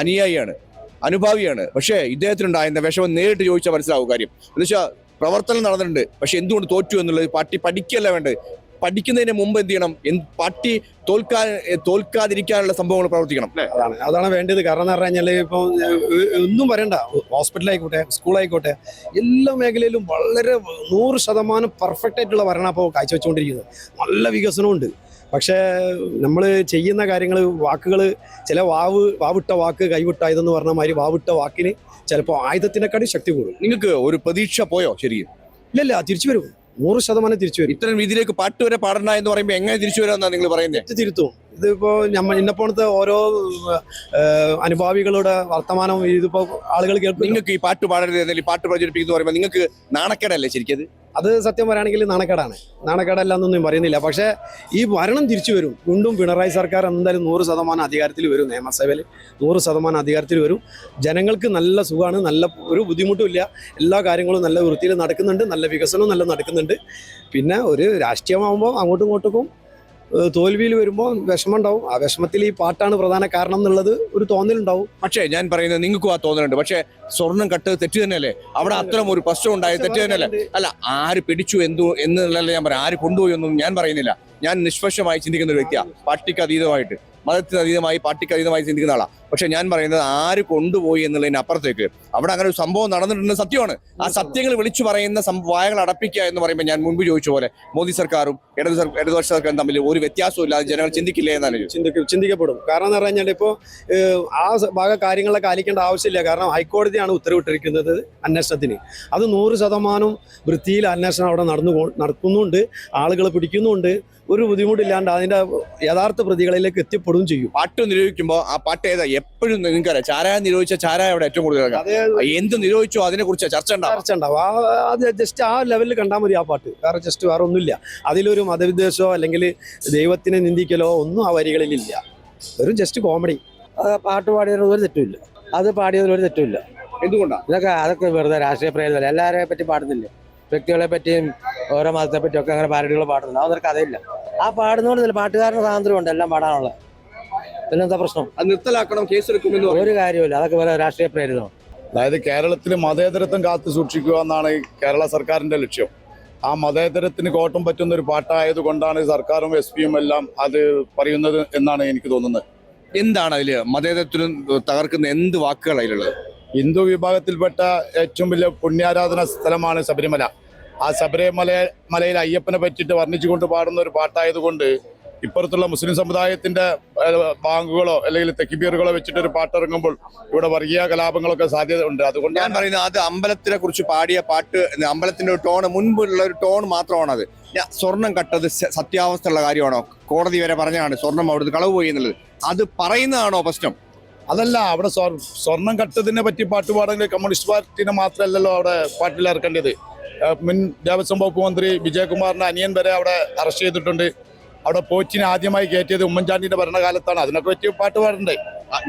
അനുയായിയാണ്, അനുഭാവിയാണ്. പക്ഷേ ഇദ്ദേഹത്തിനുണ്ടായിരുന്ന വിഷമം നേരിട്ട് ചോദിച്ചാൽ മനസ്സിലാവും കാര്യം. എന്നുവെച്ചാൽ പ്രവർത്തനം നടന്നിട്ടുണ്ട്, പക്ഷെ എന്തുകൊണ്ട് തോറ്റു എന്നുള്ളത് പാർട്ടി പഠിക്കല്ല വേണ്ടത്. പഠിക്കുന്നതിന് മുമ്പ് എന്ത് ചെയ്യണം? പാർട്ടി തോൽക്കാതിരിക്കാനുള്ള സംഭവങ്ങൾ പ്രവർത്തിക്കണം. അതാണ് വേണ്ടത്. കാരണം എന്ന് പറഞ്ഞു കഴിഞ്ഞാൽ ഇപ്പോൾ ഒന്നും പറയണ്ട, ഹോസ്പിറ്റലായിക്കോട്ടെ, സ്കൂളായിക്കോട്ടെ, എല്ലാ മേഖലയിലും വളരെ 100% പെർഫെക്റ്റ് ആയിട്ടുള്ള ഭരണം ഇപ്പോൾ കാഴ്ചവെച്ചുകൊണ്ടിരിക്കുന്നത്. നല്ല വികസനമുണ്ട്. പക്ഷേ നമ്മൾ ചെയ്യുന്ന കാര്യങ്ങൾ, വാക്കുകൾ, ചില വാവിട്ട വാക്ക് കൈവിട്ട ആയുധം എന്ന് പറഞ്ഞ മാതിരി വാവിട്ട വാക്കിന് ചിലപ്പോൾ ആയുധത്തിനെക്കാട്ടി ശക്തി കൂടും. നിങ്ങൾക്ക് ഒരു പ്രതീക്ഷ പോയോ? ശരിക്കും ഇല്ലല്ല, തിരിച്ചു വരും. 100% തിരിച്ചു വരും. ഇത്തരം രീതിയിലേക്ക് പാട്ട് വരെ പാടണ്ട എന്ന് പറയുമ്പോൾ എങ്ങനെ തിരിച്ചു വരാമെന്നാണ് നിങ്ങൾ പറയുന്നത്? തിരുത്തും. ഇതിപ്പോ ഇന്നപ്പോഴത്തെ ഓരോ അനുഭാവികളുടെ വർത്തമാനം ഇതിപ്പോ ആളുകൾ കേൾക്കും. നിങ്ങൾക്ക് ഈ പാട്ട് പാടരുത് എന്നല്ല, പാട്ട് പ്രചരിപ്പിക്കുന്നു പറയുമ്പോൾ നിങ്ങൾക്ക് നാണക്കേടല്ലേ ശരിക്കും? അത് സത്യം പറയുകയാണെങ്കിൽ നാണക്കേടാണ്. നാണക്കേടല്ലാന്നൊന്നും പറയുന്നില്ല. പക്ഷേ ഈ ഭരണം തിരിച്ചു വരും. വീണ്ടും പിണറായി സർക്കാർ എന്തായാലും 100% അധികാരത്തിൽ വരും. നിയമസഭയിൽ 100% അധികാരത്തിൽ വരും. ജനങ്ങൾക്ക് നല്ല സുഖമാണ്, നല്ല ഒരു ബുദ്ധിമുട്ടും ഇല്ല. എല്ലാ കാര്യങ്ങളും നല്ല വൃത്തിയിൽ നടക്കുന്നുണ്ട്, നല്ല വികസനവും നല്ല നടക്കുന്നുണ്ട്. പിന്നെ ഒരു രാഷ്ട്രീയമാകുമ്പോൾ അങ്ങോട്ടും ഇങ്ങോട്ടും തോൽവിയിൽ വരുമ്പോൾ വിഷമം ഉണ്ടാവും. ആ വിഷമത്തിൽ ഈ പാട്ടാണ് പ്രധാന കാരണം എന്നുള്ളത് ഒരു തോന്നലുണ്ടാവും. പക്ഷേ ഞാൻ പറയുന്നത് നിങ്ങൾക്കും ആ തോന്നലുണ്ട്. പക്ഷേ സ്വർണം കട്ട് തെറ്റ് തന്നെയല്ലേ? അവിടെ അത്തരം ഒരു പ്രശ്നം ഉണ്ടായത് തെറ്റ് തന്നെയല്ലേ? അല്ല, ആര് പിടിച്ചു എന്നുള്ളതല്ല ഞാൻ പറയാം. ആര് കൊണ്ടുപോയി ഒന്നും ഞാൻ പറയുന്നില്ല. ഞാൻ നിഷ്പക്ഷമായി ചിന്തിക്കുന്ന ഒരു വ്യക്തിയാണ്. പാർട്ടിക്ക് അതീതമായിട്ട്, മതത്തിന് അതീതമായി, പാർട്ടിക്ക് അതീതമായി ചിന്തിക്കുന്ന ആളാണ്. പക്ഷെ ഞാൻ പറയുന്നത് ആര് കൊണ്ടുപോയി എന്നുള്ളതിന് അപ്പുറത്തേക്ക് അവിടെ അങ്ങനെ ഒരു സംഭവം നടന്നിട്ടുണ്ട്, സത്യമാണ്. ആ സത്യങ്ങൾ വിളിച്ചു പറയുന്ന വായകൾ അടപ്പിക്കുക എന്ന് പറയുമ്പോൾ ഞാൻ മുൻപ് ചോദിച്ച പോലെ മോദി സർക്കാരും ഇടതുപക്ഷ സർക്കാരും തമ്മിൽ ഒരു വ്യത്യാസവും ഇല്ലാതെ ജനങ്ങൾ ചിന്തിക്കില്ലേ എന്നാണ് ചിന്തിക്കപ്പെടും. കാരണം എന്ന് പറഞ്ഞാൽ ഇപ്പോൾ ആ ഭാഗ കാര്യങ്ങളൊക്കെ പാലിക്കേണ്ട ആവശ്യമില്ല. കാരണം ഹൈക്കോടതിയാണ് ഉത്തരവിട്ടിരിക്കുന്നത് അന്വേഷണത്തിന്. അത് 100% വൃത്തിയിൽ അന്വേഷണം അവിടെ നടക്കുന്നുണ്ട്. ആളുകൾ പിടിക്കുന്നുണ്ട്. ഒരു ബുദ്ധിമുട്ടില്ലാണ്ട് അതിന്റെ യഥാർത്ഥ പ്രതികളിലേക്ക് എത്തിപ്പെടുകയും ചെയ്യും. പാട്ട് നിരോധിക്കുമ്പോൾ ആ പാട്ട് ഏതാ എപ്പോഴും നിങ്ങൾക്കറിയാം, ചാരായ നിരോധിച്ച ചാരായ അവിടെ ഏറ്റവും കൂടുതൽ എന്ത് നിരോധിച്ചോ അതിനെ കുറിച്ച് ചർച്ച ഉണ്ടാവും. അത് ജസ്റ്റ് ആ ലെവലിൽ കണ്ടാൽ മതി ആ പാട്ട്. വേറെ ജസ്റ്റ് വേറെ ഒന്നുമില്ല. അതിലൊരു മതവിദ്വേഷമോ അല്ലെങ്കിൽ ദൈവത്തിനെ നിന്ദിക്കലോ ഒന്നും ആ വരികളിലില്ല. വെറും ജസ്റ്റ് കോമഡി. പാട്ട് പാടിയതിൽ ഒരു തെറ്റുമില്ല. അത് പാടിയതിൽ ഒരു തെറ്റുമില്ല. എന്തുകൊണ്ടാണ് അതൊക്കെ വെറുതെ രാഷ്ട്രീയ പ്രേരിതല്ല. എല്ലാവരെയും പറ്റി പാടുന്നില്ലേ? വ്യക്തികളെ പറ്റിയും ഓരോ മതത്തെ പറ്റിയും ഒക്കെ അങ്ങനെ പാരഡികൾ പാടുന്നുണ്ട്. അതൊരു കഥയില്ല. ആ പാടുന്നതുകൊണ്ടല്ല, പാട്ടുകാരന് സ്വാതന്ത്ര്യമുണ്ട് എല്ലാം പാടാനുള്ള. പിന്നെന്താ പ്രശ്നം? അത് നിർത്തലാക്കണം, കേസെടുക്കുമെന്ന് ഒരു കാര്യമില്ല. അതൊക്കെ വേറെ രാഷ്ട്രീയ പ്രേരിതമാണ്. അതായത് കേരളത്തിൽ മതേതരത്വം കാത്തു സൂക്ഷിക്കുക എന്നാണ് കേരള സർക്കാരിന്റെ ലക്ഷ്യം. ആ മതേതരത്തിന് കോട്ടം പറ്റുന്ന ഒരു പാട്ടായത് കൊണ്ടാണ് സർക്കാരും SP എല്ലാം അത് പറയുന്നത് എന്നാണ് എനിക്ക് തോന്നുന്നത്. എന്താണ് അതില് മതേതരത്തിന് തകർക്കുന്ന എന്ത് വാക്കുകൾ അതിലുള്ളത്? ഹിന്ദു വിഭാഗത്തിൽപ്പെട്ട ഏറ്റവും വലിയ പുണ്യാരാധന സ്ഥലമാണ് ശബരിമല. ആ ശബരിമലയിൽ അയ്യപ്പനെ പറ്റിയിട്ട് വർണ്ണിച്ചുകൊണ്ട് പാടുന്ന ഒരു പാട്ടായതുകൊണ്ട് ഇപ്പുറത്തുള്ള മുസ്ലിം സമുദായത്തിന്റെ ബാങ്കുകളോ അല്ലെങ്കിൽ തെക്കിബീറുകളോ വെച്ചിട്ടൊരു പാട്ടിറങ്ങുമ്പോൾ ഇവിടെ വർഗീയ കലാപങ്ങളൊക്കെ സാധ്യത ഉണ്ട്. അതുകൊണ്ട് ഞാൻ പറയുന്നത് അത് അമ്പലത്തിനെ കുറിച്ച് പാടിയ പാട്ട്, അമ്പലത്തിന്റെ ഒരു ടോൺ, മുൻപുള്ള ഒരു ടോൺ മാത്രമാണ് അത്. സ്വർണം കട്ടത് സത്യാവസ്ഥയുള്ള കാര്യമാണോ? കോടതി വരെ പറഞ്ഞാണ് സ്വർണം അവിടുന്ന് കളവ് പോയി എന്നുള്ളത്. അത് പറയുന്നതാണോ പ്രശ്നം? അതല്ല, അവിടെ സ്വർണം കട്ടതിനെ പറ്റി പാട്ട് പാടെങ്കിൽ കമ്മ്യൂണിസ്റ്റ് പാർട്ടിനെ മാത്രമല്ലല്ലോ അവിടെ പാട്ടിൽ ഇറക്കേണ്ടത്. മുൻ ദേവസ്വം വകുപ്പ് മന്ത്രി വിജയകുമാറിന്റെ അനിയൻ വരെ അവിടെ അറസ്റ്റ് ചെയ്തിട്ടുണ്ട്. അവിടെ പോറ്റിനെ ആദ്യമായി കയറ്റിയത് ഉമ്മൻചാണ്ടിന്റെ ഭരണകാലത്താണ്. അതിനൊക്കെ പറ്റി പാട്ട് പാടണ്ടേ?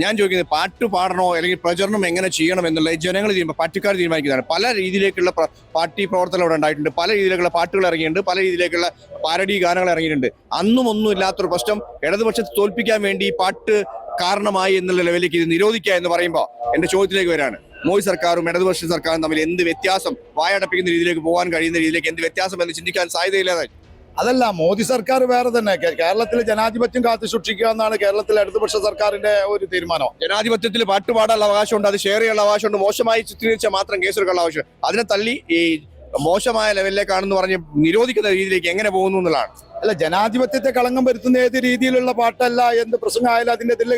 ഞാൻ ചോദിക്കുന്നത് പാട്ട് പാടണോ അല്ലെങ്കിൽ പ്രചരണം എങ്ങനെ ചെയ്യണം എന്നുള്ളത് ജനങ്ങൾ പാർട്ടിക്കാർ തീരുമാനിക്കുന്നതാണ്. പല രീതിയിലേക്കുള്ള പാർട്ടി പ്രവർത്തനം ഇവിടെ ഉണ്ടായിട്ടുണ്ട്. പല രീതിയിലേക്കുള്ള പാട്ടുകൾ ഇറങ്ങിയിട്ടുണ്ട്. പല രീതിയിലേക്കുള്ള പാരഡി ഗാനങ്ങൾ ഇറങ്ങിയിട്ടുണ്ട്. അന്നും ഒന്നും ഇല്ലാത്തൊരു പ്രശ്നം ഇടതുപക്ഷത്തെ തോൽപ്പിക്കാൻ വേണ്ടി പാട്ട് കാരണമായി എന്നുള്ള ലെവലിലേക്ക് ഇത് നിരോധിക്കുക എന്ന് പറയുമ്പോൾ എന്റെ ചോദ്യത്തിലേക്ക് വരാണ്, മോദി സർക്കാരും ഇടതുപക്ഷ സർക്കാരും തമ്മിൽ എന്ത് വ്യത്യാസം, വായടപ്പിക്കുന്ന രീതിയിലേക്ക് പോകാൻ കഴിയുന്ന രീതിയിലേക്ക് എന്ത് വ്യത്യാസം എന്ന് ചിന്തിക്കാൻ സാധ്യതയില്ലാതെ? അതല്ല, മോദി സർക്കാർ വേറെ തന്നെ. കേരളത്തിൽ ജനാധിപത്യം കാത്തു സൂക്ഷിക്കുക എന്നാണ് കേരളത്തിലെ ഇടതുപക്ഷ സർക്കാരിന്റെ ഒരു തീരുമാനം. ജനാധിപത്യത്തിൽ പാട്ടുപാടാനുള്ള അവകാശമുണ്ട്, അത് ഷെയർ ചെയ്യാനുള്ള അവകാശമുണ്ട്. മോശമായി ചിത്രീകരിച്ചാൽ മാത്രം കേസെടുക്കാനുള്ള ആവശ്യം. അതിനെ തള്ളി ഈ മോശമായ ലെവലിലേക്കാണെന്ന് പറഞ്ഞ് നിരോധിക്കുന്ന രീതിയിലേക്ക് എങ്ങനെ പോകുന്നു എന്നുള്ളതാണ്. അല്ല, ജനാധിപത്യത്തെ കളങ്കം വരുത്തുന്ന ഏത് രീതിയിലുള്ള പാട്ടല്ല എന്ത് പ്രസംഗമായാലും അതിന്റെ ഇതിൽ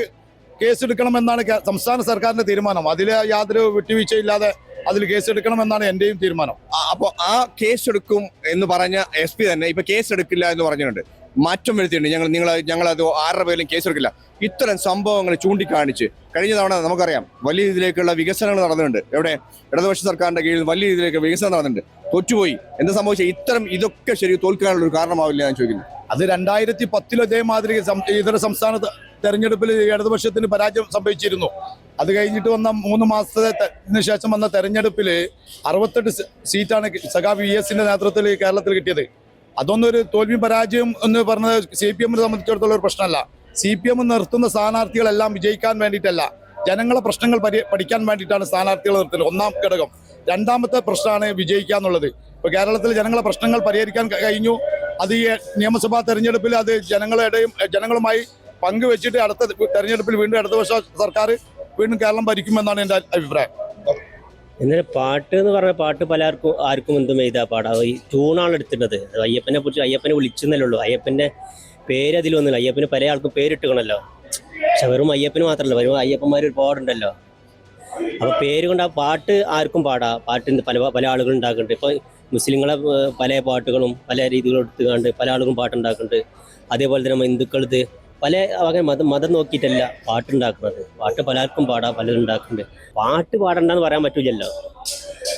കേസെടുക്കണമെന്നാണ് സംസ്ഥാന സർക്കാരിന്റെ തീരുമാനം. അതിൽ യാതൊരു വിട്ടുവീഴ്ചയില്ലാതെ അതിൽ കേസെടുക്കണമെന്നാണ് എന്റെയും തീരുമാനം. അപ്പോൾ ആ കേസെടുക്കും എന്ന് പറഞ്ഞ SP തന്നെ ഇപ്പൊ കേസെടുക്കില്ല എന്ന് പറഞ്ഞിട്ടുണ്ട്. മാറ്റം വരുത്തിയിട്ടുണ്ട്. ഞങ്ങളത് 6 പേരിലും കേസെടുക്കില്ല. ഇത്തരം സംഭവങ്ങൾ ചൂണ്ടിക്കാണിച്ച് കഴിഞ്ഞ തവണ നമുക്കറിയാം വലിയ രീതിയിലേക്കുള്ള വികസനങ്ങൾ നടന്നിട്ടുണ്ട്. എവിടെ ഇടതുപക്ഷ സർക്കാരിന്റെ കീഴിൽ വലിയ രീതിയിലേക്ക് വികസനം നടന്നിട്ടുണ്ട്. തോറ്റുപോയി. എന്താ സംഭവിച്ചത്? ഇതൊക്കെ ശരി തോൽക്കാനുള്ള ഒരു കാരണമാവില്ല ഞാൻ ചോദിക്കുന്നത്. അത് 2010 ഇതേമാതിരി ഇതര സംസ്ഥാന തെരഞ്ഞെടുപ്പിൽ ഇടതുപക്ഷത്തിന് പരാജയം സംഭവിച്ചിരുന്നു. അത് കഴിഞ്ഞിട്ട് വന്ന 3 മാസത്തിന് ശേഷം വന്ന തെരഞ്ഞെടുപ്പിൽ 68 സീറ്റാണ് സഖാവ് VS-ന്റെ നേതൃത്വത്തിൽ കേരളത്തിൽ കിട്ടിയത്. അതൊന്നും ഒരു തോൽവി പരാജയം എന്ന് പറഞ്ഞത് CPM-നെ സംബന്ധിച്ചിടത്തോളം ഒരു പ്രശ്നമല്ല. CPM നിർത്തുന്ന സ്ഥാനാർത്ഥികളെല്ലാം വിജയിക്കാൻ വേണ്ടിയിട്ടല്ല, ജനങ്ങളെ പ്രശ്നങ്ങൾ പഠിക്കാൻ വേണ്ടിയിട്ടാണ് സ്ഥാനാർത്ഥികൾ നിർത്തുന്നത്. ഒന്നാം ഘടകം. രണ്ടാമത്തെ പ്രശ്നമാണ് വിജയിക്കുക എന്നുള്ളത്. ഇപ്പോൾ കേരളത്തിൽ ജനങ്ങളെ പ്രശ്നങ്ങൾ പരിഹരിക്കാൻ കഴിഞ്ഞു. അത് ഈ നിയമസഭാ തെരഞ്ഞെടുപ്പിൽ അത് ജനങ്ങളുമായി പങ്കുവെച്ചിട്ട് അടുത്ത തെരഞ്ഞെടുപ്പിൽ വീണ്ടും ഇടതുപക്ഷ സർക്കാർ വീണ്ടും കേരളം ഭരിക്കുമെന്നാണ് എൻ്റെ അഭിപ്രായം. എന്നാലും പാട്ട് എന്ന് പറഞ്ഞ പാട്ട് ആർക്കും എന്തും എഴുതാ പാടാ. ഈ ട്യൂണാണ് എടുത്തിട്ടത്. അയ്യപ്പനെ കുറിച്ച് അയ്യപ്പനെ വിളിച്ചെന്നല്ലേ ഉള്ളൂ. അയ്യപ്പൻ്റെ പേര് അതിലൊന്നുമില്ല. അയ്യപ്പന് പല ആൾക്കും പേരിട്ടുകണല്ലോ. പക്ഷെ വെറും അയ്യപ്പന് മാത്രമല്ല, വെറും അയ്യപ്പന്മാർ ഒരുപാടുണ്ടല്ലോ. അപ്പോൾ പേര് കൊണ്ട് ആ പാട്ട് ആർക്കും പാടാ. പാട്ടിന് പല ആളുകൾ ഉണ്ടാക്കുന്നുണ്ട്. ഇപ്പോൾ മുസ്ലിങ്ങളെ പല പാട്ടുകളും പല രീതികളും എടുത്തുകൊണ്ട് പല ആളുകളും പാട്ടുണ്ടാക്കുന്നുണ്ട്. അതേപോലെ തന്നെ ഹിന്ദുക്കളത് പല വക മതം നോക്കിയിട്ടല്ല പാട്ടുണ്ടാക്കുന്നത്. പാട്ട് പലർക്കും പാടാം, പലരും ഉണ്ടാക്കുന്നുണ്ട്. പാട്ട് പാടണ്ടെന്ന് പറയാൻ പറ്റില്ലല്ലോ.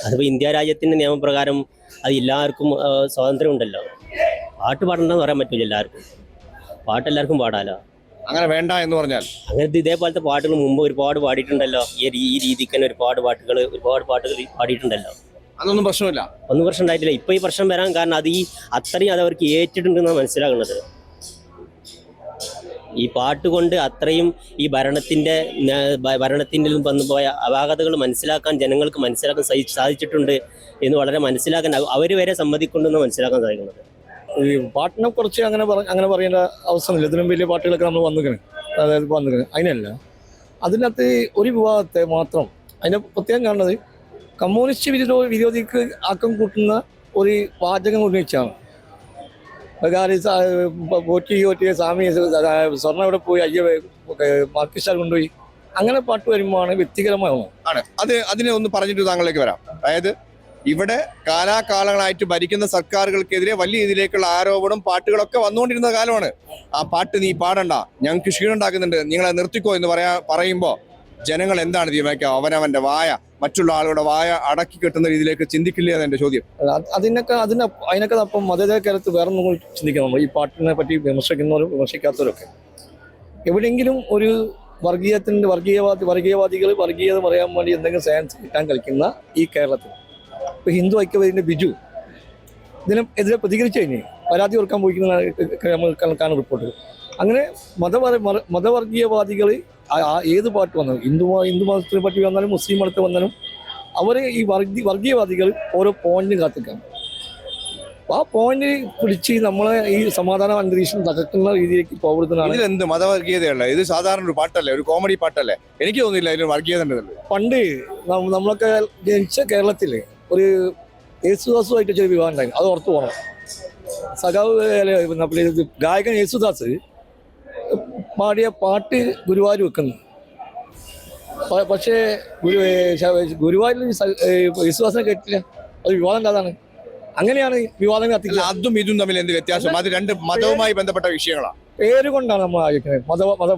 അതിപ്പോൾ ഇന്ത്യ രാജ്യത്തിൻ്റെ നിയമപ്രകാരം അത് എല്ലാവർക്കും സ്വാതന്ത്ര്യം ഉണ്ടല്ലോ. പാട്ട് പാടണ്ടെന്ന് പറയാൻ പറ്റില്ല എല്ലാവർക്കും. പാട്ട് എല്ലാവർക്കും പാടാലോ. അങ്ങനെ വേണ്ട എന്ന് പറഞ്ഞാൽ അങ്ങനത്തെ ഇതേപോലത്തെ പാട്ടുകൾ മുമ്പ് ഒരുപാട് പാടിയിട്ടുണ്ടല്ലോ. ഈ രീതിക്ക് തന്നെ ഒരുപാട് പാട്ടുകൾ പാടിയിട്ടുണ്ടല്ലോ. അതൊന്നും പ്രശ്നമില്ല, ഒന്നും പ്രശ്നം ഉണ്ടായിട്ടില്ല. ഇപ്പൊ ഈ പ്രശ്നം വരാൻ കാരണം അത്രയും അത് അവർക്ക് ഏറ്റിട്ടുണ്ടെന്നാണ് മനസ്സിലാകുന്നത്. ഈ പാട്ട് കൊണ്ട് അത്രയും ഈ ഭരണത്തിൻ്റെ വന്നു പോയ അപാകതകൾ മനസ്സിലാക്കാൻ ജനങ്ങൾക്ക് മനസ്സിലാക്കാൻ സാധിച്ചിട്ടുണ്ട് എന്ന് വളരെ മനസ്സിലാക്കാൻ അവർ വരെ സമ്മതിക്കൊണ്ടെന്ന് മനസ്സിലാക്കാൻ സാധിക്കുന്നത്. ഈ പാട്ടിനെ കുറിച്ച് അങ്ങനെ പറയേണ്ട അവസ്ഥയൊന്നുമില്ല. ഇതിലും വലിയ പാട്ടുകളൊക്കെ നമ്മൾ വന്നിരിക്കുന്നത് അതിനല്ല. അതിനകത്ത് ഒരു വിഭാഗത്തെ മാത്രം അതിനെ പ്രത്യേകം കാണുന്നത് കമ്മ്യൂണിസ്റ്റ് വിരോധിക്ക് ആക്കം കൂട്ടുന്ന ഒരു വാചകം ഉന്നയിച്ചാണ്. പോറ്റി സ്വാമി സ്വർണ്ണം ഇവിടെ പോയി മാർക്കിസ്റ്റാർ കൊണ്ടുപോയി അങ്ങനെ പാട്ട് വരുമ്പോഴാണ് വ്യക്തിപരമാകുന്നത്. ആണ് അതിനെ ഒന്ന് പറഞ്ഞിട്ട് താങ്കളിലേക്ക് വരാം. അതായത് ഇവിടെ കാലാകാലങ്ങളായിട്ട് ഭരിക്കുന്ന സർക്കാരുകൾക്കെതിരെ വലിയ രീതിയിലേക്കുള്ള ആരോപണം പാട്ടുകളൊക്കെ വന്നുകൊണ്ടിരുന്ന കാലമാണ്. ആ പാട്ട് നീ പാടണ്ട, ഞങ്ങൾക്ക് ക്ഷീണം ഉണ്ടാക്കുന്നുണ്ട്, നിങ്ങളെ നിർത്തിക്കോ എന്ന് പറയുമ്പോൾ ജനങ്ങൾ എന്താണ് തീരുമാനിക്കുക? അവനവന്റെ വായ മറ്റുള്ള ആളുകളുടെ വായ അടക്കി കെട്ടുന്ന രീതിയിലേക്ക് ചിന്തിക്കില്ല എന്നെ ചോദ്യം. അതിനൊക്കെ അപ്പം മതേതരക്കാലത്ത് വേറെ ഒന്നും ചിന്തിക്കണം. നമ്മൾ ഈ പാട്ടിനെ പറ്റി വിമർശിക്കുന്നവരും വിമർശിക്കാത്തവരൊക്കെ എവിടെയെങ്കിലും ഒരു വർഗീയവാദികൾ വർഗീയത പറയാൻ വേണ്ടി എന്തെങ്കിലും സയൻസ് കിട്ടാൻ കളിക്കുന്ന ഈ കേരളത്തിൽ ഇപ്പൊ ഹിന്ദു ഐക്യവേദിന്റെ ബിജു ഇതിനെതിരെ പ്രതികരിച്ചു കഴിഞ്ഞ് പരാതി കൊടുക്കാൻ പോയിക്കുന്ന കാണുന്ന റിപ്പോർട്ട്. അങ്ങനെ മതവർഗീയവാദികൾ ഏത് പാട്ട് വന്നാലും ഹിന്ദു മതത്തിനെ പറ്റി വന്നാലും മുസ്ലിം മതത്തിൽ വന്നാലും അവരെ ഈ വർഗീയവാദികൾ ഓരോ പോയിന്റിന് കാത്തിക്കാണ്. ആ പോയിന്റ് പിടിച്ച് നമ്മളെ ഈ സമാധാന അന്തരീക്ഷം തകർക്കുന്ന രീതിയിലേക്ക് പോകരുതെന്നാണ്. ഇതിലെന്ത് മതവർഗീയതയുള്ള ഇത് സാധാരണ ഒരു പാട്ടല്ലേ, ഒരു കോമഡി പാട്ടല്ലേ? എനിക്ക് തോന്നുന്നില്ല ഇതിൽ വർഗീയത ഉണ്ടെന്നുള്ളത്. പണ്ട് നമ്മളൊക്കെ ജനിച്ച കേരളത്തില് ഒരു യേശുദാസുമായിട്ട് ചെറിയ വിവാഹം ഉണ്ടായിരുന്നു. അത് ഓർത്തു പോകണം. ഗായകൻ യേശുദാസ് പാടിയ പാട്ട് ഗുരുവായൂർ വെക്കുന്നു. പക്ഷേ ഗുരുവായൂരിൽ യേശുദാസിനെ കേട്ടില്ല. അത് വിവാദം കഥാണ്. അങ്ങനെയാണ് വിവാദങ്ങൾ കത്തിക്കുക. അതും ഇതും തമ്മിൽ എന്ത് വ്യത്യാസം? അത് രണ്ട് മതവുമായി ബന്ധപ്പെട്ട വിഷയങ്ങളാണ്. പേര് കൊണ്ടാണ് നമ്മൾ ആലോചിക്കുന്നത്.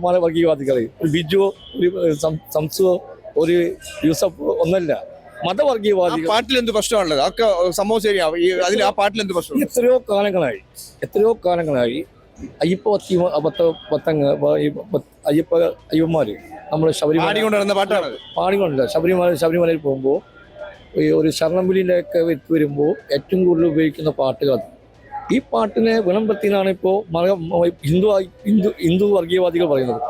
മതവർഗീയവാദികൾ ഒരു ബിജുവോ ഒരു സംസുവോ ഒരു യൂസഫ് ഒന്നല്ല. മതവർഗീയവാദികൾ പാട്ടിൽ എന്ത് പ്രശ്നമാണുള്ളത്? അതൊക്കെ സംഭവം ശരിയാവും. അതിൽ ആ പാട്ടിൽ എന്ത് പ്രശ്നം? എത്രയോ കാലങ്ങളായി അയ്യപ്പന്മാര് നമ്മള് ശബരിമലയിൽ പോകുമ്പോൾ ഒരു ശരണംവിളിൻ്റെ ഒക്കെ വരുമ്പോൾ ഏറ്റവും കൂടുതൽ ഉപയോഗിക്കുന്ന പാട്ടുകൾ ഈ പാട്ടിനെ വിളംബരത്തിനാണ് ഇപ്പോൾ ഹിന്ദു വർഗീയവാദികൾ പറയുന്നത്.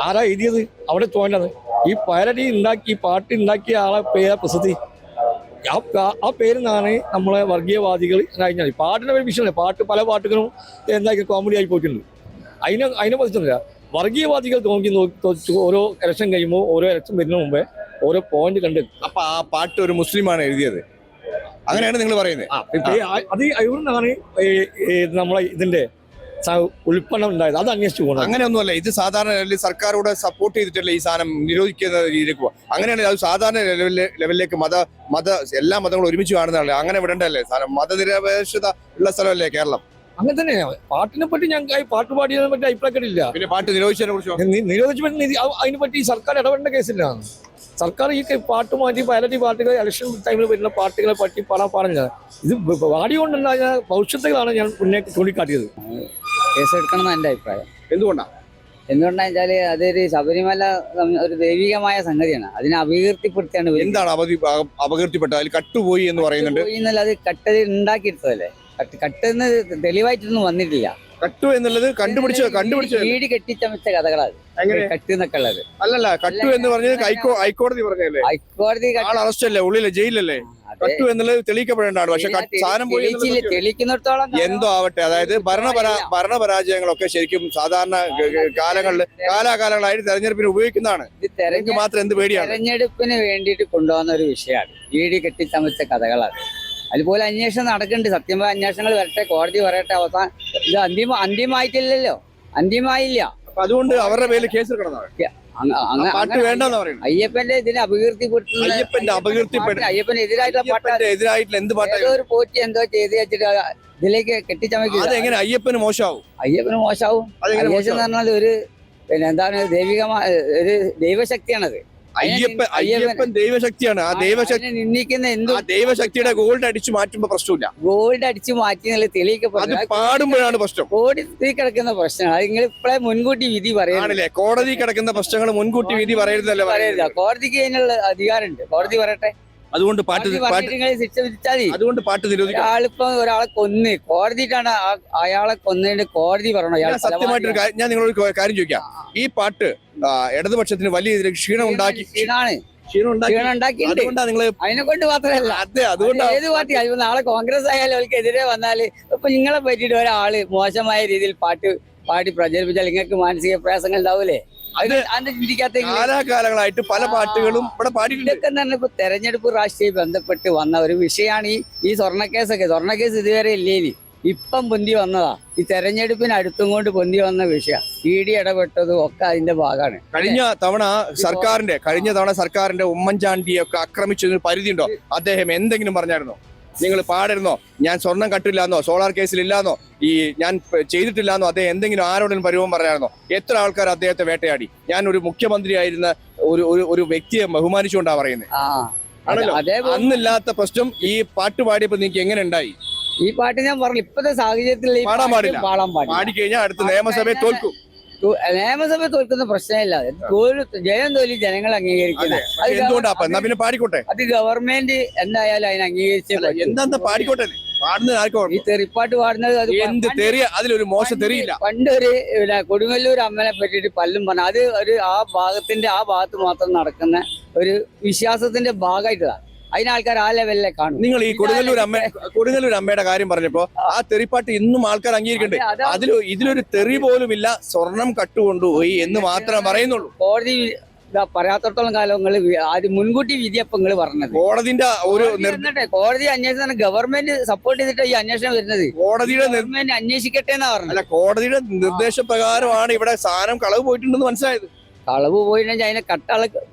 ആരാ എഴുതിയത്? അവിടെ തോന്നണത് ഈ പാരഡി ഉണ്ടാക്കി പാട്ട് ഉണ്ടാക്കിയ ആളെ പേര് പ്രസിദ്ധി ആ പേരിനാണ് നമ്മളെ വർഗീയവാദികൾ കഴിഞ്ഞാൽ. പാട്ടിൻ്റെ ഒരു വിഷയമാണ്. പാട്ട് പല പാട്ടുകളും എന്താക്കി കോമഡി ആയി പോയിട്ടുണ്ട്. അതിനെ പറ്റില്ല. വർഗീയവാദികൾ നോക്കി ഓരോ ഇലക്ഷൻ കഴിയുമ്പോൾ ഓരോ ഇലക്ഷൻ വരുന്നതിന് മുമ്പേ ഓരോ പോയിന്റ് കണ്ട് അപ്പൊ ആ പാട്ട് ഒരു മുസ്ലിമാണ് എഴുതിയത്, അങ്ങനെയാണ് നിങ്ങൾ പറയുന്നത്? അത് ഇവിടുന്നാണ് നമ്മളെ ഇതിന്റെ ഉൽപ്പന്നം ഉണ്ടായത്. അത് അന്വേഷിച്ചു പോകണം. അങ്ങനെയൊന്നുമല്ല. ഇത് സാധാരണ സർക്കാരോട് സപ്പോർട്ട് ചെയ്തിട്ടല്ലേ ഈ സാധനം നിരോധിക്കുന്ന രീതിയിലേക്ക് പോകും. അങ്ങനെയാണ് അത് സാധാരണ ലെവലിലേക്ക് എല്ലാ മതങ്ങളും ഒരുമിച്ച് കാണുന്നതല്ലേ? അങ്ങനെ വിടണ്ടല്ലേ സാധനം? മതനിരപേക്ഷത ഉള്ള സ്ഥലമല്ലേ കേരളം? അങ്ങനെ തന്നെയാണ്. പാട്ടിനെ പറ്റി ഞങ്ങൾക്ക് പാട്ട് പാടിയതിനെ പറ്റി അഭിപ്രായപ്പെട്ടില്ല. പിന്നെ പാട്ട് നിരോധിച്ചതിനെ കുറിച്ച് അതിനെ പറ്റി സർക്കാർ ഇടപെടേണ്ട കേസില്ല. സർക്കാർ ഈ പാട്ട് മാറ്റി പാരഡി പാട്ടുകൾ ഇലക്ഷൻ ടൈമിൽ വരുന്ന പാട്ടുകളെ പറ്റി പാടില്ല. ഇത് പാടിക്കൊണ്ടുണ്ടായ ഭവിഷ്യത്തുകളാണ് ഞാൻ മുന്നേ ചൂണ്ടിക്കാട്ടിയത്. കേസെടുക്കണം എൻ്റെ അഭിപ്രായം. എന്തുകൊണ്ടാണെന്ന് വെച്ചാൽ അതൊരു ശബരിമല ഒരു ദൈവികമായ സംഗതിയാണ്. അതിനെ അപകീർത്തിപ്പെടുത്തിയാണ്. എന്താണ് അപകീർത്തിപ്പെട്ടത്? അതിൽ കട്ടുപോയി എന്ന് പറയുന്നുണ്ട്. അത് കട്ടത് ഉണ്ടാക്കിയെടുത്തതല്ലേ. കട്ടെന്ന് തെളിവായിട്ടൊന്നും വന്നിട്ടില്ല. കട്ടു എന്നുള്ളത് കണ്ടുപിടിച്ച വീട് കെട്ടിച്ചമച്ച കഥകളാണ് കട്ട് എന്നൊക്കെ ഉള്ളത്. അല്ലല്ല, കട്ടു എന്ന് പറഞ്ഞത് ഹൈക്കോടതി പറഞ്ഞല്ലേ? ഹൈക്കോടതി അറസ്റ്റ് അല്ലേ, ഉള്ളിലെ ജയിലല്ലേ? കട്ടു എന്നുള്ളത് തെളിയിക്കപ്പെടേണ്ടതാണ്. പക്ഷെ സാധനം തെളിയിക്കുന്നിടത്തോളം എന്തോ ആവട്ടെ. അതായത് ഭരണപരാജയങ്ങളൊക്കെ ശരിക്കും സാധാരണ കാലാകാലങ്ങളായിട്ട് തെരഞ്ഞെടുപ്പിന് ഉപയോഗിക്കുന്നതാണ്. ഇത് മാത്രം എന്ത് പേടിയാണ്? തെരഞ്ഞെടുപ്പിന് വേണ്ടിയിട്ട് കൊണ്ടുവന്ന ഒരു വിഷയമാണ്. വീട് കെട്ടിച്ചമച്ച കഥകളാണ്. അതുപോലെ അന്വേഷണം നടക്കുന്നുണ്ട്. സത്യമായ അന്വേഷണങ്ങൾ വരട്ടെ, കോടതി പറയട്ടെ. അവസാനം ഇത് അന്തിമമായിട്ടില്ലല്ലോ, അന്തിമമായില്ല. അതുകൊണ്ട് അവരുടെ പേരിൽ കേസ് കിടന്നു. പാട്ട് വേണ്ടെന്ന് പറയുന്നത്. അയ്യപ്പന്റെ ഇതിനെ അപകീർത്തിപ്പെടുത്തുന്ന അയ്യപ്പന്റെ അപകീർത്തിപ്പെടുത്തുന്ന അയ്യപ്പനെതിരായിട്ടുള്ള പാട്ടാണ്. എതിരായിട്ടുള്ള എന്ത് പാട്ടാണ്? ഏതോ ഒരു പോറ്റി എന്തോ ചെയ്ത് വെച്ചിട്ട് ഇതിലേക്ക് കെട്ടിച്ചമയ്ക്കുക. അതെങ്ങനെ അയ്യപ്പന് മോശമാവും? അയ്യപ്പന് മോശമാവും. അതെങ്ങനെ അയ്യപ്പൻ എന്ന് പറഞ്ഞാൽ ഒരു പിന്നെ എന്താണ് ദൈവികമായ ഒരു ദൈവശക്തിയാണത്. അയ്യപ്പൻ ദൈവശക്തിയാണ്. ആ ദൈവശക്തി നിന്ദിക്കുന്ന എന്തും ആ ദൈവശക്തിയുടെ ഗോൾഡ് അടിച്ചു മാറ്റുമ്പോ പ്രശ്നമില്ല. ഗോൾഡ് അടിച്ചു മാറ്റി അത് തെളിയിക്കപ്പെടുന്നത് പാടുമ്പോഴാണ് പ്രശ്നം. കോടതി കിടക്കുന്ന പ്രശ്നമാണ്. അത് നിങ്ങൾ ഇപ്പോഴേ മുൻകൂട്ടി വിധി പറയുന്നത്. ആണല്ലേ? കോടതി കിടക്കുന്ന പ്രശ്നങ്ങൾ മുൻകൂട്ടി വിധി പറയരുതല്ലേ പറയരുത്. കോടതിക്ക് അതിനുള്ള അധികാരമുണ്ട്. കോടതി പറയട്ടെ. അതുകൊണ്ട് പാട്ട് നിങ്ങൾ ശിക്ഷ വിധിച്ചാൽ മതി. അതുകൊണ്ട് പാട്ട് നിരോധിക്കാം. ഒരാളിപ്പോ ഒരാളെ കൊന്ന് കോടതിയിട്ടാണ് അയാളെ കൊന്നതിന്റെ കോടതി പറയണം. അയാൾ സത്യമായിട്ടൊരു ഞാൻ നിങ്ങളോട് കാര്യം ചോദിക്കാം. ഈ പാട്ട് ഇടതുപക്ഷത്തിന് വലിയ ക്ഷീണം ഉണ്ടാക്കി. ക്ഷീണം ഉണ്ടാക്കിയിട്ടുണ്ട്. നിങ്ങള് അതിനെ കൊണ്ട് മാത്രമല്ല, അതെ, അതുകൊണ്ട് ഏത് പാർട്ടി ആയാലും നാളെ കോൺഗ്രസ് ആയാലും അവർക്കെതിരെ വന്നാല് ഇപ്പൊ നിങ്ങളെ പറ്റിയിട്ട് ഒരാള് മോശമായ രീതിയിൽ പാട്ട് പാടി പ്രചരിപ്പിച്ചാൽ നിങ്ങൾക്ക് മാനസിക പ്രയാസങ്ങൾ ഉണ്ടാവൂലേ? അത് ചിന്തിക്കാത്ത കാലാകാലങ്ങളായിട്ട് പല പാട്ടുകളും ഇവിടെ പാടിയിട്ടുണ്ട്. ഇതൊക്കെ തന്നെ ഇപ്പൊ തെരഞ്ഞെടുപ്പ് രാഷ്ട്രീയ ബന്ധപ്പെട്ട് വന്ന ഒരു വിഷയമാണ് ഈ സ്വർണ്ണക്കേസൊക്കെ. സ്വർണ്ണക്കേസ് ഇതുവരെ ഇല്ലേനി, ഇപ്പം പൊന്തി വന്നതാ. ഈ തെരഞ്ഞെടുപ്പിന് അടുത്തും കൊണ്ട് പൊന്തി വന്ന വിഷയം. ED ഇടപെട്ടതും ഒക്കെ അതിന്റെ ഭാഗമാണ്. കഴിഞ്ഞ തവണ സർക്കാരിന്റെ ഉമ്മൻചാണ്ടിയെ ഒക്കെ ആക്രമിച്ചതിന് പരിധിയുണ്ടോ? അദ്ദേഹം എന്തെങ്കിലും പറഞ്ഞായിരുന്നോ? നിങ്ങൾ പാടരുന്നോ, ഞാൻ സ്വർണം കട്ടില്ലാന്നോ, സോളാർ കേസിലില്ലാന്നോ, ഈ ഞാൻ ചെയ്തിട്ടില്ലാന്നോ അദ്ദേഹം എന്തെങ്കിലും ആരോടും പരിവം പറഞ്ഞായിരുന്നോ? എത്ര ആൾക്കാർ അദ്ദേഹത്തെ വേട്ടയാടി? ഞാൻ ഒരു മുഖ്യമന്ത്രിയായിരുന്ന ഒരു വ്യക്തിയെ ബഹുമാനിച്ചുകൊണ്ടാ പറയുന്നത്. ആണല്ലോ. അന്നില്ലാത്ത പ്രശ്നം ഈ പാട്ട് പാടിയപ്പോ നിങ്ങൾക്ക് എങ്ങനെ ഉണ്ടായി? ഈ പാട്ട് ഞാൻ പറഞ്ഞു ഇപ്പോഴത്തെ സാഹചര്യത്തിൽ പാടാൻ പാടില്ല. പാടിക്കഴിഞ്ഞാൽ അടുത്ത നിയമസഭയെ തോൽക്കും. നിയമസഭ തോൽക്കുന്ന പ്രശ്നമില്ല. ജയം തോൽവി ജനങ്ങൾ അംഗീകരിക്കുന്നത്. എന്തുകൊണ്ടാ? എന്നാ പിന്നെ പാടിക്കോട്ടെ. അത് ഗവൺമെന്റ് എന്തായാലും അതിനെ അംഗീകരിച്ചേ. എന്താ പാടിക്കോട്ടെ, പാടുന്നത് ഈ തെറിപ്പാട്ട് പാടുന്നത് എന്ത് തെറിയ? അതിലൊരു മോശം തെറിയില്ല. പണ്ടൊരു കൊടുങ്ങല്ലൂർ അമ്മനെ പറ്റിയിട്ട് പല്ലും പറഞ്ഞു. അത് ആ ഭാഗത്ത് മാത്രം നടക്കുന്ന ഒരു വിശ്വാസത്തിന്റെ ഭാഗമായിട്ടാണ്. അതിനാൾക്കാർ ആ ലെവലിലെ കാണും. നിങ്ങൾ ഈ കൊടുങ്ങല്ലൂർ അമ്മയുടെ കാര്യം പറഞ്ഞപ്പോ ആ തെറിപ്പാട്ട് ഇന്നും ആൾക്കാർ അംഗീകരിക്കണ്ടേ? ഇതിലൊരു തെറി പോലും ഇല്ല, സ്വർണം കട്ടുകൊണ്ടുപോയി എന്ന് മാത്രം പറയുന്നുള്ളൂ. കോടതി പറയാത്തോളം കാലങ്ങൾ ആദ്യം മുൻകൂട്ടി വിധിയപ്പങ്ങൾ പറഞ്ഞത്. കോടതിന്റെ കോടതി അന്വേഷണം ഗവൺമെന്റ് സപ്പോർട്ട് ചെയ്തിട്ട് ഈ അന്വേഷണം വരുന്നത്. കോടതിയുടെ ഗവൺമെന്റ് അന്വേഷിക്കട്ടെ എന്നാ പറഞ്ഞത്. അല്ല, കോടതിയുടെ നിർദ്ദേശപ്രകാരമാണ് ഇവിടെ സാധനം കളവ് പോയിട്ടുണ്ടെന്ന് മനസ്സിലായത്. കളവ് പോയിട്ടുണ്ടെങ്കിൽ അതിനെ കട്ടാള്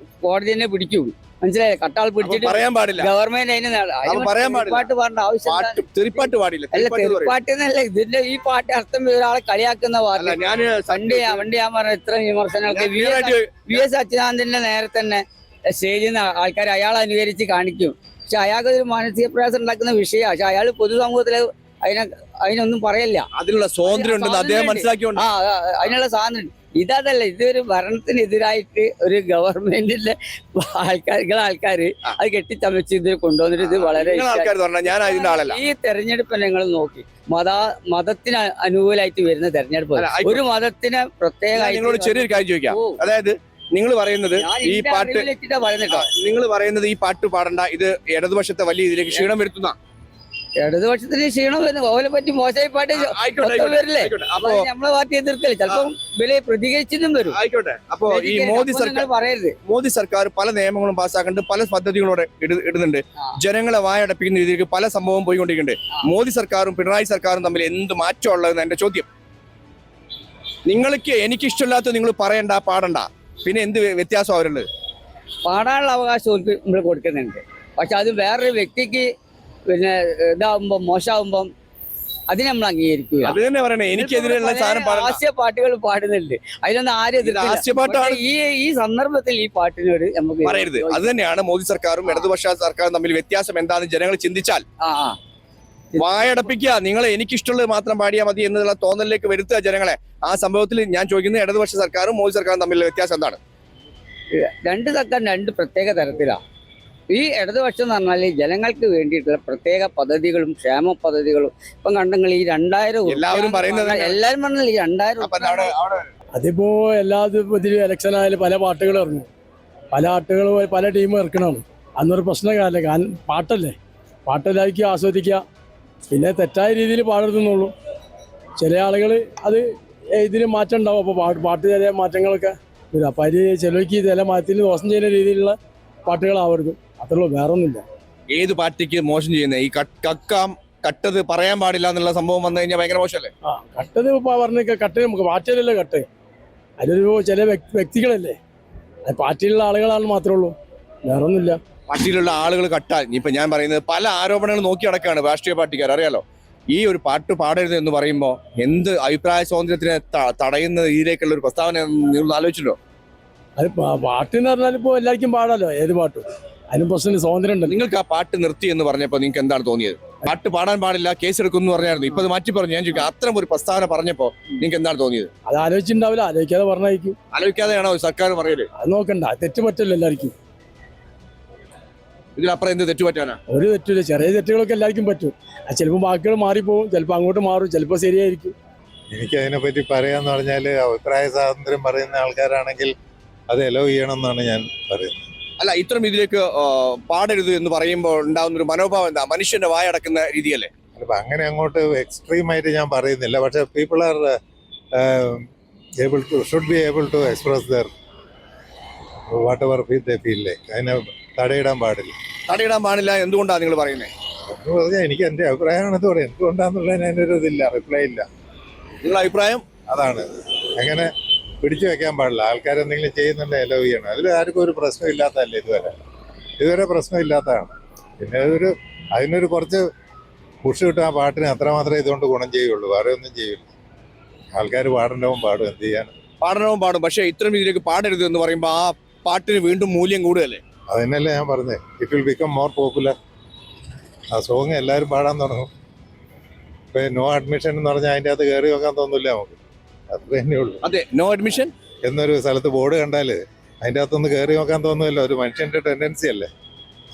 കോടതി തന്നെ പിടിക്കും. മനസ്സിലായി? കട്ടാൾ പിടിച്ചിട്ട് പറയാൻ പാടില്ല. ഗവൺമെന്റ് പാട്ട് പാടേണ്ട ആവശ്യം. തെറിപ്പാട്ട് പാടില്ല. അല്ല, തെറിപ്പാട്ട് എന്നല്ല ഇതിന്റെ ഈ പാട്ട് അർത്ഥം ഒരാളെ കളിയാക്കുന്ന പാട്ട്. പണ്ട് ഞാൻ പറഞ്ഞ ഇത്ര വിമർശനങ്ങൾക്ക് VS അച്യുതാനന്ദന്റെ നേരെ തന്നെ സ്റ്റേജിൽ നിന്ന് ആൾക്കാർ അയാളെ അനുകരിച്ച് കാണിക്കും. പക്ഷെ അയാൾക്ക് ഒരു മാനസിക പ്രയാസം ഉണ്ടാക്കുന്ന വിഷയമാണ്. പക്ഷെ അയാൾ പൊതുസമൂഹത്തില് അതിനൊന്നും പറയല്ല. അതിനുള്ള സ്വാതന്ത്ര്യം ഉണ്ടെന്ന് അദ്ദേഹം മനസ്സിലാക്കിയോണ്ട് അതിനുള്ള സ്വാതന്ത്ര്യം. ഇതല്ല, ഇതൊരു ഭരണത്തിനെതിരായിട്ട് ഒരു ഗവൺമെന്റിന്റെ ആൾക്കാർ അത് കെട്ടിച്ചമച്ച് ഇതിൽ കൊണ്ടുവന്നിട്ട് ഇത് വളരെ ഈ തെരഞ്ഞെടുപ്പ് നിങ്ങൾ നോക്കി മതത്തിന് അനുകൂലമായിട്ട് വരുന്ന തെരഞ്ഞെടുപ്പ്. ഒരു മതത്തിന് പ്രത്യേക ചെറിയൊരു കാര്യം ചോദിക്കാം. അതായത് നിങ്ങൾ പറയുന്നത് ഈ പാട്ട് പാടണ്ട, ഇത് ഇടതുപക്ഷത്തെ വലിയ ഇതിലേക്ക് ക്ഷീണം വരുത്തുന്ന. ഇടതുപക്ഷത്തിന് ക്ഷീണം വരുന്നു. ഓലെ പറ്റി മോശമായി പാട്ട് വരില്ലേ? അപ്പൊ നമ്മളെ പാർട്ടി എതിർക്കല്ലേ? ചിലപ്പം വില പ്രതികരിച്ചിട്ടും വരും. ആയിക്കോട്ടെ. അപ്പൊ ഈ പറയരുത്. മോദി സർക്കാർ പല നിയമങ്ങളും പാസ്സാക്കുന്നുണ്ട്, പല പദ്ധതികളോടെ ഇടുന്നുണ്ട്. ജനങ്ങളെ വായടപ്പിക്കുന്ന രീതിയിലേക്ക് പല സംഭവം പോയിക്കൊണ്ടിരിക്കുന്നുണ്ട്. മോദി സർക്കാരും പിണറായി സർക്കാരും തമ്മിൽ എന്ത് മാറ്റം ഉള്ളതെന്ന് എന്റെ ചോദ്യം. എനിക്കിഷ്ടമില്ലാത്ത നിങ്ങൾ പറയണ്ട, പാടണ്ട, പിന്നെ എന്ത് വ്യത്യാസം അവരുള്ളത്? പാടാനുള്ള അവകാശം നമ്മൾ കൊടുക്കുന്നുണ്ട്. പക്ഷെ അത് വേറൊരു വ്യക്തിക്ക് പിന്നെ ഇതാവുമ്പം മോശമാകുമ്പം അതിനെ നമ്മൾ അംഗീകരിക്കുക. അത് തന്നെ പറയണേ. എനിക്കെതിരെയുള്ള ഹാസ്യ പാട്ടുകൾ പാടുന്നുണ്ട്. അതിലൊന്നും ആരും ഹാസ്യപാട്ടാണ്. ഈ സന്ദർഭത്തിൽ ഈ പാട്ടിനോട് നമുക്ക് പറയരുത്. അത് തന്നെയാണ് മോദി സർക്കാരും ഇടതുപക്ഷ സർക്കാരും തമ്മിൽ വ്യത്യാസം എന്താണെന്ന് ജനങ്ങൾ ചിന്തിച്ചാൽ വായടപ്പിക്കുക. നിങ്ങൾ എനിക്കിഷ്ടമുള്ളത് മാത്രം പാടിയാൽ മതി എന്നുള്ള തോന്നലിലേക്ക് വരുത്തുക ജനങ്ങളെ. ആ സംഭവത്തിൽ ഞാൻ ചോദിക്കുന്നത് ഇടതുപക്ഷ സർക്കാരും മോദി സർക്കാരും തമ്മിലുള്ള വ്യത്യാസം എന്താണ്? രണ്ട് സർക്കാർ രണ്ട് പ്രത്യേക തരത്തിലാണ്. ഈ ഇടതുപക്ഷം എന്ന് പറഞ്ഞാൽ ജനങ്ങൾക്ക് വേണ്ടിയിട്ടുള്ള പ്രത്യേക പദ്ധതികളും ക്ഷേമ പദ്ധതികളും ഇപ്പം കണ്ടെങ്കിൽ ഈ 2000 എല്ലാവരും പറഞ്ഞാൽ ഈ 2000 അതിപ്പോ എല്ലാ ഇതിലും ഇലക്ഷൻ ആയാലും പല പാട്ടുകൾ ഇറങ്ങും. പല ആട്ടുകൾ പല ടീമും ഇറക്കണമാണ്. അന്നൊരു പ്രശ്നക്കാരല്ലേ, കാരണം പാട്ടല്ലേ, പാട്ടെല്ലാവർക്കും ആസ്വദിക്കുക. പിന്നെ തെറ്റായ രീതിയിൽ പാടരുതെന്നുള്ളൂ. ചില ആളുകൾ അത് ഇതിന് മാറ്റം ഉണ്ടാവും. അപ്പോൾ പാട്ട് ചില മാറ്റങ്ങളൊക്കെ വരും. അപ്പം അതിൽ ചിലർക്ക് ചില മാറ്റത്തിന് ദോഷം ചെയ്യുന്ന രീതിയിലുള്ള പാട്ടുകളാവരുത്. അത്രയുള്ളൂ, വേറൊന്നുമില്ല. ഏത് പാർട്ടിക്ക് മോശം ചെയ്യുന്നത്? ഈ കട്ടത് പറയാൻ പാടില്ല എന്നുള്ള സംഭവം വന്നു കഴിഞ്ഞാൽ ഭയങ്കര മോശമല്ലേ? കട്ടത് പറഞ്ഞ കട്ട് നമുക്ക് പാറ്റലല്ലേ കട്ട്. അതിലൊരു ചില വ്യക്തികളല്ലേ അത് പാർട്ടിയിലുള്ള ആളുകളാണ് മാത്രമേ ഉള്ളൂ, വേറെ ഒന്നുമില്ല. പാർട്ടിയിലുള്ള ആളുകൾ കട്ടാൽ ഇപ്പൊ ഞാൻ പറയുന്നത് പല ആരോപണങ്ങൾ നോക്കി നടക്കുകയാണ് രാഷ്ട്രീയ പാർട്ടിക്കാർ, അറിയാലോ. ഈ ഒരു പാട്ട് പാടരുത് എന്ന് പറയുമ്പോൾ എന്ത് അഭിപ്രായ സ്വാതന്ത്ര്യത്തിനെ തടയുന്ന രീതിയിലേക്കുള്ള ഒരു പ്രസ്താവന നിങ്ങൾ ആലോചിച്ചല്ലോ? അത് പാട്ട് എന്ന് പറഞ്ഞാൽ ഇപ്പോൾ എല്ലാവർക്കും പാടാലോ, ഏത് പാട്ടും. അതിനും പ്രശ്നം സ്വാതന്ത്ര്യം ഉണ്ട്. നിങ്ങൾക്ക് ആ പാട്ട് നിർത്തി എന്ന് പറഞ്ഞപ്പോൾ നിങ്ങൾക്ക് എന്താണ് തോന്നിയത്? പാട്ട് പാടാൻ പാടില്ല, കേസെടുക്കും എന്ന് പറഞ്ഞായിരുന്നു. ഇപ്പൊ അത് മാറ്റി പറഞ്ഞു. ഞാൻ ചോദിക്കാം, അത്തരം ഒരു പ്രസ്താവന പറഞ്ഞപ്പോൾ നിങ്ങൾക്ക് എന്താണ് തോന്നിയത്? അത് ആലോചിച്ചിട്ടുണ്ടാവില്ല, ആലോചിക്കാതെ പറഞ്ഞായിരിക്കും. ആലോചിക്കാതെയാണോ സർക്കാർ പറയല്? അത് നോക്കണ്ട, തെറ്റ് പറ്റില്ല എല്ലാവർക്കും. ഇതിലപ്പുറം എന്ത് തെറ്റ് പറ്റാനാ? ഒരു തെറ്റില്ല, ചെറിയ തെറ്റുകളൊക്കെ എല്ലാവർക്കും പറ്റും. അത് ചിലപ്പോൾ ബാക്കികൾ മാറിപ്പോവും, ചിലപ്പോൾ അങ്ങോട്ട് മാറും, ചിലപ്പോൾ ശരിയായിരിക്കും. എനിക്ക് അതിനെപ്പറ്റി പറയാന്ന് പറഞ്ഞാൽ അഭിപ്രായ സ്വാതന്ത്ര്യം പറയുന്ന ആൾക്കാരാണെങ്കിൽ അത് എലോ ചെയ്യണം എന്നാണ് ഞാൻ പറയുന്നത്. അല്ല, ഇത്തരം ഇതിലേക്ക് പാടരുത് എന്ന് പറയുമ്പോൾ ഉണ്ടാകുന്ന ഒരു മനോഭാവം എന്താ? മനുഷ്യന്റെ വായടക്കുന്ന രീതിയല്ലേ? അപ്പൊ അങ്ങനെ അങ്ങോട്ട് എക്സ്ട്രീമായിട്ട് ഞാൻ പറയുന്നില്ല. പക്ഷെ people are should be able to express their whatever they feel like. അതിനെ തടയിടാൻ പാടില്ല. തടയിടാൻ പാടില്ല എന്തുകൊണ്ടാണ് നിങ്ങൾ പറയുന്നത്? എന്ന് പറഞ്ഞാൽ എനിക്ക് എൻ്റെ അഭിപ്രായമാണ് ഇത് പറയാം. എന്തുകൊണ്ടാന്നുള്ളതിന് അതിനൊരു ഇതില്ല, റിപ്ലൈ ഇല്ല. നിങ്ങളുടെ അഭിപ്രായം അതാണ്. അങ്ങനെ പിടിച്ചു വെക്കാൻ പാടില്ല. ആൾക്കാരെന്തെങ്കിലും ചെയ്യുന്നുണ്ടെങ്കിൽ എലോ ചെയ്യണം. അതിൽ ആർക്കും ഒരു പ്രശ്നം ഇല്ലാത്തതല്ലേ ഇതുവരെ പ്രശ്നമില്ലാത്തതാണ്. പിന്നെ അതിനൊരു കുറച്ച് പുഷ് കിട്ടും ആ പാട്ടിന്, അത്രമാത്രമേ ഇതുകൊണ്ട് ഗുണം ചെയ്യുള്ളൂ, വേറെ ഒന്നും ചെയ്യില്ല. ആൾക്കാർ പാടേണ്ടവും പാടും, എന്ത് ചെയ്യാൻ? പാടണവും പാടും. പക്ഷെ ഇത്തരം ഇതിലേക്ക് പാടരുത് എന്ന് പറയുമ്പോൾ ആ പാട്ടിന് വീണ്ടും മൂല്യം കൂടുതലല്ലേ? അതിനല്ലേ ഞാൻ പറഞ്ഞത്, it will become more popular. ആ സോങ് എല്ലാവരും പാടാൻ തുടങ്ങും. ഇപ്പൊ നോ അഡ്മിഷൻ എന്ന് പറഞ്ഞാൽ അതിൻ്റെ അകത്ത് കയറി വെക്കാൻ തോന്നില്ല നമുക്ക്. അത്ര തന്നെ ഉള്ളൂ. അതെ, നോ അഡ്മിഷൻ എന്നൊരു സ്ഥലത്ത് ബോർഡ് കണ്ടാൽ അതിൻ്റെ അകത്തൊന്ന് കയറി നോക്കാൻ തോന്നുമല്ലോ. ഒരു മനുഷ്യന്റെ ടെൻഡൻസി അല്ലേ.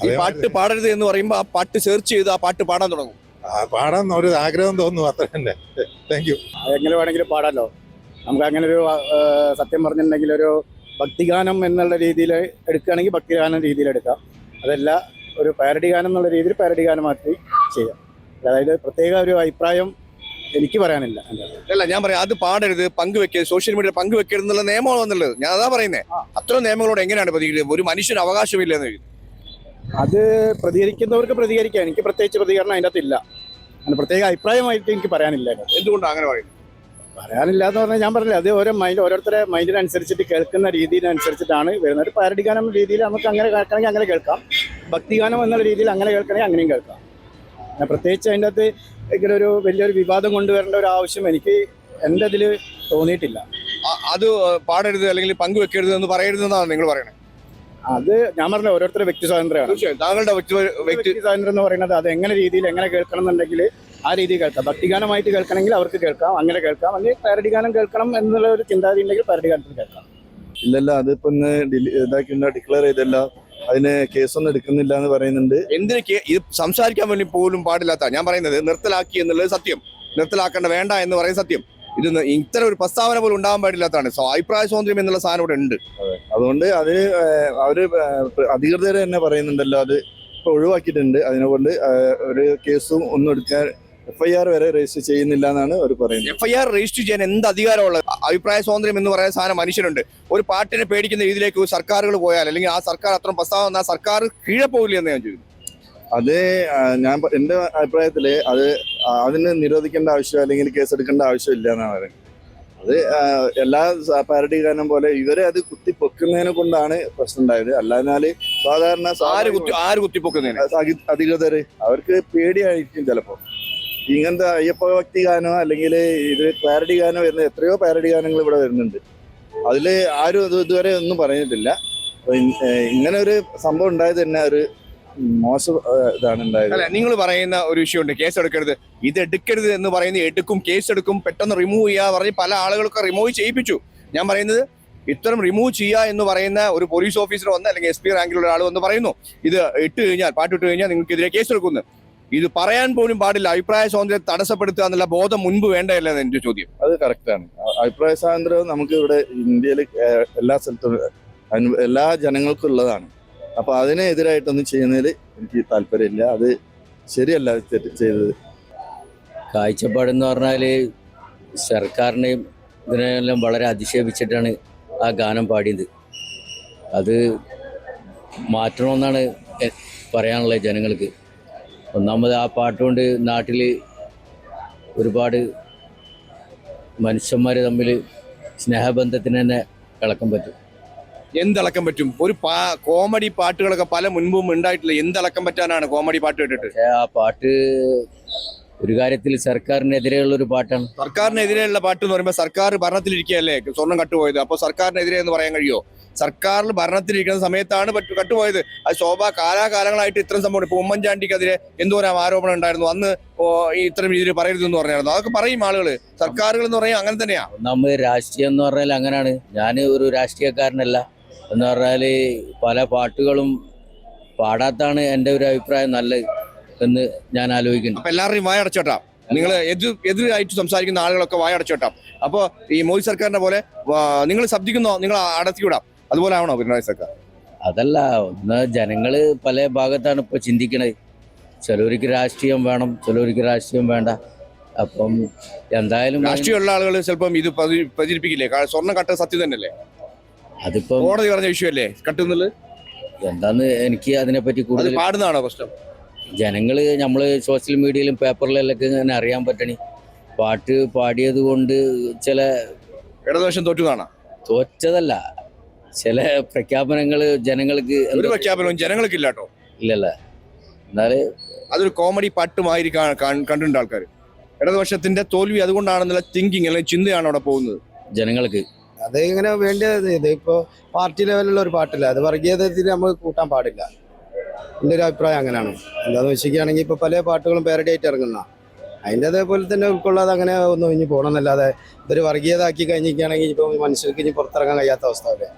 ഈ പാട്ട് പാടരുത് എന്ന് പറയുമ്പോൾ ആ പാട്ട് സെർച്ച് ചെയ്ത് ആ പാട്ട് പാടാൻ തുടങ്ങും. പാടാൻ ഒരു ആഗ്രഹം തോന്നുന്നു, അത്ര തന്നെ. Thank you. എങ്ങനെ വേണമെങ്കിലും പാടാലോ. നമുക്ക് അങ്ങനെ ഒരു സത്യം പറഞ്ഞിട്ടുണ്ടെങ്കിൽ ഒരു ഭക്തിഗാനം എന്നുള്ള രീതിയിൽ എടുക്കുകയാണെങ്കിൽ ഭക്തിഗാനം രീതിയിൽ എടുക്കാം. അതല്ല ഒരു പാരഡി ഗാനം എന്നുള്ള രീതിയിൽ പാരഡി ഗാനമാക്കി ചെയ്യാം. അതായത് പ്രത്യേക ഒരു അഭിപ്രായം എനിക്ക് പറയാനില്ല. അല്ല, ഞാൻ പറയാം, അത് പാടരുത്, പങ്കുവെക്കരുത്, സോഷ്യൽ മീഡിയ പങ്കുവെക്കരുത് എന്നുള്ള നിയമമാണോ എന്നുള്ളത്. ഞാൻ അതാ പറയുന്നത്. അത്തരം നിയമങ്ങളോട് എങ്ങനെയാണ് പ്രതികരിക്കുന്നത്? ഒരു മനുഷ്യന് അവകാശമില്ലെന്ന് എഴുതി. അത് പ്രതികരിക്കുന്നവർക്ക് പ്രതികരിക്കാം. എനിക്ക് പ്രത്യേകിച്ച് പ്രതികരണം അതിൻ്റെ അകത്തില്ല. അങ്ങനെ പ്രത്യേക അഭിപ്രായമായിട്ട് എനിക്ക് പറയാനില്ല. എന്തുകൊണ്ടാണ് അങ്ങനെ പറയുന്നത്? പറയാനില്ല എന്ന് പറഞ്ഞാൽ ഞാൻ പറഞ്ഞില്ല, അത് ഓരോരുത്തരെ മൈൻഡിനനുസരിച്ചിട്ട് കേൾക്കുന്ന രീതിയിനനുസരിച്ചിട്ടാണ് വരുന്നത്. ഒരു പാരഡി ഗാനം രീതിയിൽ നമുക്ക് അങ്ങനെ കേൾക്കണമെങ്കിൽ അങ്ങനെ കേൾക്കാം, ഭക്തിഗാനം എന്നുള്ള രീതിയിൽ അങ്ങനെ കേൾക്കണമെങ്കിൽ അങ്ങനെയും കേൾക്കാം. പ്രത്യേകിച്ച് അതിൻ്റെ അകത്ത് ഇങ്ങനെ ഒരു വലിയൊരു വിവാദം കൊണ്ടുവരേണ്ട ഒരു ആവശ്യം എനിക്ക് എൻ്റെ ഇതിൽ തോന്നിയിട്ടില്ല. അത് പാടരുത് അല്ലെങ്കിൽ പങ്കുവെക്കരുത് എന്ന് പറയരുതെന്നാണ് നിങ്ങൾ പറയുന്നത്. അത് ഞാൻ പറഞ്ഞ ഓരോരുത്തരുടെ വ്യക്തി സ്വാതന്ത്ര്യമാണ്. തീർച്ചയായും താങ്കളുടെ വ്യക്തി സ്വാതന്ത്ര്യം എന്ന് പറയുന്നത് അത് എങ്ങനെ രീതിയിൽ എങ്ങനെ കേൾക്കണം എന്നുണ്ടെങ്കിൽ ആ രീതിയിൽ കേൾക്കാം. ഭക്തിഗാനമായിട്ട് കേൾക്കണമെങ്കിൽ അവർക്ക് കേൾക്കാം, അങ്ങനെ കേൾക്കാം. അല്ലെങ്കിൽ പാരഡി ഗാനം കേൾക്കണം എന്നുള്ള ഒരു ചിന്താഗതി ഉണ്ടെങ്കിൽ പാരഡി ഗാനത്തിൽ കേൾക്കാം. ഇല്ലല്ല, അതിപ്പോ ഇതാക്കില്ല, ഡിക്ലെയർ ചെയ്തല്ല, അതിന് കേസൊന്നും എടുക്കുന്നില്ല എന്ന് പറയുന്നുണ്ട്. എന്തിന് ഇത് സംസാരിക്കാൻ വേണ്ടി പോലും പാടില്ലാത്ത ഞാൻ പറയുന്നത് നിർത്തലാക്കി എന്നുള്ളത് സത്യം, നിർത്തലാക്കേണ്ട വേണ്ട എന്ന് പറയുന്നത് സത്യം. ഇത് ഇത്തരം ഒരു പ്രസ്താവന പോലും ഉണ്ടാകാൻ പാടില്ലാത്തതാണ്. അഭിപ്രായ സ്വാതന്ത്ര്യം എന്നുള്ള സാധനം ഇവിടെ ഉണ്ട്. അതുകൊണ്ട് അത് അവര് അധികൃതർ തന്നെ പറയുന്നുണ്ടല്ലോ, അത് ഇപ്പൊ ഒഴിവാക്കിയിട്ടുണ്ട്. അതിനെക്കൊണ്ട് ഒരു കേസും ഒന്നും എടുക്കാൻ FIR വരെ രജിസ്റ്റർ ചെയ്യുന്നില്ല എന്നാണ് അവർ പറയുന്നത്. FIR രജിസ്റ്റർ ചെയ്യാൻ എന്ത് അധികാരമുള്ളത്? അഭിപ്രായ സ്വാതന്ത്ര്യം എന്ന് പറയുന്ന സാധനം മനുഷ്യനുണ്ട്. ഒരു പാർട്ടിനെ പേടിക്കുന്ന രീതിയിലേക്ക് സർക്കാരുകൾ പോയാൽ അല്ലെങ്കിൽ ആ സർക്കാർ അത്രയും പ്രസ്താവന ആ സർക്കാർ കീഴെ പോകില്ല എന്ന് ഞാൻ ചോദിക്കുന്നു. അത് എന്റെ അഭിപ്രായത്തില് അതിന് നിരോധിക്കേണ്ട ആവശ്യം അല്ലെങ്കിൽ കേസെടുക്കേണ്ട ആവശ്യമില്ല എന്നാണ് പറയുന്നത്. അത് എല്ലാ പാരഡി ഗാനം പോലെ ഇവരെ അത് കുത്തിപ്പൊക്കുന്നതിനെ കൊണ്ടാണ് പ്രശ്നം ഉണ്ടായത്. അല്ലാതെ സാധാരണ ആര് കുത്തിപ്പൊക്കുന്നതിന്? അധികൃതര് അവർക്ക് പേടിയായിരിക്കും ചിലപ്പോ. ഇങ്ങനത്തെ അയ്യപ്പ ഭക്തി ഗാനോ അല്ലെങ്കിൽ ഇത് പാരഡി ഗാനോ വരുന്ന എത്രയോ പാരഡി ഗാനങ്ങൾ ഇവിടെ വരുന്നുണ്ട്. അതില് ആരും ഇതുവരെ ഒന്നും പറഞ്ഞിട്ടില്ല. ഇങ്ങനെ ഒരു സംഭവം ഉണ്ടായത് തന്നെ ഒരു മോശം ഇതാണ് ഉണ്ടായത്. അല്ല, നിങ്ങൾ പറയുന്ന ഒരു വിഷയമുണ്ട്, കേസ് എടുക്കരുത്. ഇത് എടുക്കരുത് എന്ന് പറയുന്നത് എടുക്കും, കേസ് എടുക്കും, പെട്ടെന്ന് റിമൂവ് ചെയ്യുക പറഞ്ഞ് പല ആളുകൾക്ക് റിമൂവ് ചെയ്യിപ്പിച്ചു. ഞാൻ പറയുന്നത് ഇത്തരം റിമൂവ് ചെയ്യുക എന്ന് പറയുന്ന ഒരു പോലീസ് ഓഫീസർ വന്ന് അല്ലെങ്കിൽ SP റാങ്കിലുള്ള ഒരാൾ വന്ന് പറയുന്നു ഇത് പാട്ടിട്ട് കഴിഞ്ഞാൽ നിങ്ങൾക്കെതിരെ കേസ് എടുക്കുന്നു. ഇത് പറയാൻ പോലും പാടില്ല. അഭിപ്രായ സ്വാതന്ത്ര്യം തടസ്സപ്പെടുത്തുക എന്നുള്ള ബോധം മുൻപ് വേണ്ടതല്ലേ എന്ന് എന്റെ ചോദ്യം. അത് കറക്റ്റാണ്. അഭിപ്രായ സ്വാതന്ത്ര്യം നമുക്ക് ഇവിടെ ഇന്ത്യയിൽ എല്ലാ സ്ഥലത്തും എല്ലാ ജനങ്ങൾക്കും ഉള്ളതാണ്. അപ്പൊ അതിനെതിരായിട്ടൊന്നും ചെയ്യുന്നതിൽ എനിക്ക് താല്പര്യമില്ല. അത് ശരിയല്ല ചെയ്തത്. കാഴ്ചപ്പാടെന്ന് പറഞ്ഞാൽ സർക്കാരിനെയും ഇതിനെല്ലാം വളരെ അധിക്ഷേപിച്ചിട്ടാണ് ആ ഗാനം പാടിയത്. അത് മാറ്റണമെന്നാണ് പറയാനുള്ളത് ജനങ്ങൾക്ക്. ഒന്നാമത് ആ പാട്ടുകൊണ്ട് നാട്ടിൽ ഒരുപാട് മനുഷ്യന്മാർ തമ്മിൽ സ്നേഹബന്ധത്തിന് തന്നെ ഇളക്കം പറ്റും. എന്തിളക്കം പറ്റും? ഒരു കോമഡി പാട്ടുകളൊക്കെ പല മുൻപും ഉണ്ടായിട്ടില്ല. എന്തിളക്കം പറ്റാനാണ് കോമഡി പാട്ട് കേട്ടിട്ട്? പക്ഷേ ആ പാട്ട് ഒരു കാര്യത്തിൽ സർക്കാരിനെതിരെയുള്ള ഒരു പാട്ടാണ്. സർക്കാരിനെതിരെയുള്ള പാട്ട് എന്ന് പറയുമ്പോൾ സർക്കാർ ഭരണത്തിലിരിക്കുകയല്ലേ സ്വർണം കട്ടുപോയത്. അപ്പോൾ സർക്കാരിനെതിരെ എന്ന് പറയാൻ കഴിയുമോ? സർക്കാരിൽ ഭരണത്തിലിരിക്കുന്ന സമയത്താണ് കട്ടുപോയത്. അത് കാലാകാലങ്ങളായിട്ട് ഇത്രയും സംഭവം. ഇപ്പൊ ഉമ്മൻചാണ്ടിക്കെതിരെ എന്തോരം ആരോപണം ഉണ്ടായിരുന്നു. അന്ന് ഇത്തരം രീതിയിൽ പറയരുതെന്ന് പറഞ്ഞായിരുന്നു. അതൊക്കെ പറയും ആളുകള്. സർക്കാരുകൾ എന്ന് പറയാൻ അങ്ങനെ തന്നെയാ. നമ്മൾ രാഷ്ട്രീയം എന്ന് പറഞ്ഞാൽ അങ്ങനെയാണ്. ഞാൻ ഒരു രാഷ്ട്രീയക്കാരനല്ല. എന്ന് പറഞ്ഞാൽ പല പാട്ടുകളും പാടാത്താണ് എൻ്റെ ഒരു അഭിപ്രായം നല്ലത് എന്ന് ഞാൻ ആലോചിക്കുന്നു. അപ്പൊ എല്ലാവരുടെയും വായടച്ചോട്ടാ. നിങ്ങൾ എതിരായിട്ട് സംസാരിക്കുന്ന ആളുകളൊക്കെ വായടച്ചോട്ടാം. അപ്പൊ ഈ മോദി സർക്കാരിന്റെ പോലെ നിങ്ങൾ ശബ്ദിക്കുന്നോ, നിങ്ങൾ അടത്തിവിടാം. അതുപോലെ ആവണോ പിണറായി സർക്കാർ? അതല്ല, ഒന്ന് ജനങ്ങള് പല ഭാഗത്താണ് ഇപ്പൊ ചിന്തിക്കണത്. ചിലവർക്ക് രാഷ്ട്രീയം വേണം, ചിലവർക്ക് രാഷ്ട്രീയം വേണ്ട. അപ്പം എന്തായാലും രാഷ്ട്രീയമുള്ള ആളുകൾ ചിലപ്പം ഇത് പ്രചരിപ്പിക്കില്ലേ? സ്വർണ്ണം കട്ട സത്യം തന്നെയല്ലേ? അതിപ്പോ കോടതി പറഞ്ഞ വിഷയമല്ലേ കട്ടുന്നത്? എന്താന്ന് എനിക്ക് അതിനെപ്പറ്റി കൂടുതൽ പാടുന്നതാണോ പ്രശ്നം? ജനങ്ങള് നമ്മള് സോഷ്യൽ മീഡിയയിലും പേപ്പറിലെല്ലാം ഇങ്ങനെ അറിയാൻ പറ്റണി. പാട്ട് പാടിയത് കൊണ്ട് ചില ഇടതുപക്ഷം തോറ്റുന്നതാണ്. തോറ്റതല്ല, ചില പ്രഖ്യാപനങ്ങള് ജനങ്ങൾക്ക് ഒരു പ്രഖ്യാപനവും ജനങ്ങൾക്കില്ല കേട്ടോ. ഇല്ലല്ല. എന്നാല് അതൊരു കോമഡി പാട്ടുമായി കണ്ടിട്ടുണ്ട് ആൾക്കാർ. ഇടതുപക്ഷത്തിന്റെ തോൽവി അതുകൊണ്ടാണെന്നുള്ള തിങ്കിങ് അല്ലെങ്കിൽ ചിന്തയാണ് അവിടെ പോകുന്നത് ജനങ്ങൾക്ക്. അത് ഇങ്ങനെ വേണ്ടത് ഇതിപ്പോ പാർട്ടി ലെവലുള്ള ഒരു പാട്ടില്ല, അത് വർഗീയതയിൽ നമുക്ക് കൂട്ടാൻ പാടില്ല. എൻ്റെ ഒരു അഭിപ്രായം അങ്ങനെയാണ്. എന്താന്ന് വെച്ചിരിക്കുകയാണെങ്കിൽ ഇപ്പൊ പല പാട്ടുകളും പാരഡി ആയിട്ട് ഇറങ്ങുന്ന അതിൻ്റെ അതേപോലെ തന്നെ ഉൾക്കൊള്ളാതെ അങ്ങനെ ഒന്നും ഇനി പോകണമെന്നല്ലാതെ ഇതൊരു വർഗീയത ആക്കി കഴിഞ്ഞിരിക്കുകയാണെങ്കിൽ ഇപ്പോൾ മനുഷ്യർക്ക് ഇനി പുറത്തിറങ്ങാൻ കഴിയാത്ത അവസ്ഥ അല്ലേ.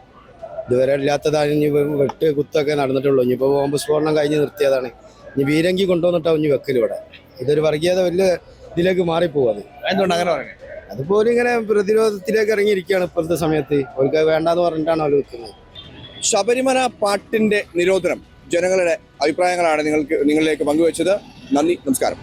ഇതുവരെ ഇല്ലാത്തതാണ്. ഇനി വെട്ട് കുത്തൊക്കെ നടന്നിട്ടുള്ളൂ. ഇനിയിപ്പോൾ ബോംബ് സ്ഫോടനം കഴിഞ്ഞ് നിർത്തിയതാണ്. ഇനി ബീരങ്കി കൊണ്ടുവന്നിട്ടാവും ഇനി വെക്കൽ ഇവിടെ. ഇതൊരു വർഗീയത വലിയ ഇതിലേക്ക് മാറിപ്പോവാത്. എന്തുകൊണ്ട് അങ്ങനെ പറയുന്നത്? അതുപോലെ ഇങ്ങനെ പ്രതിരോധത്തിലേക്ക് ഇറങ്ങിയിരിക്കുകയാണ് ഇപ്പോഴത്തെ സമയത്ത്. അവർക്ക് വേണ്ടാന്ന് പറഞ്ഞിട്ടാണ് അവർ വെക്കുന്നത്. ശബരിമല പാട്ടിന്റെ നിരോധനം ജനങ്ങളുടെ അഭിപ്രായങ്ങളാണ് നിങ്ങളിലേക്ക് പങ്കുവച്ചത്. നന്ദി, നമസ്കാരം.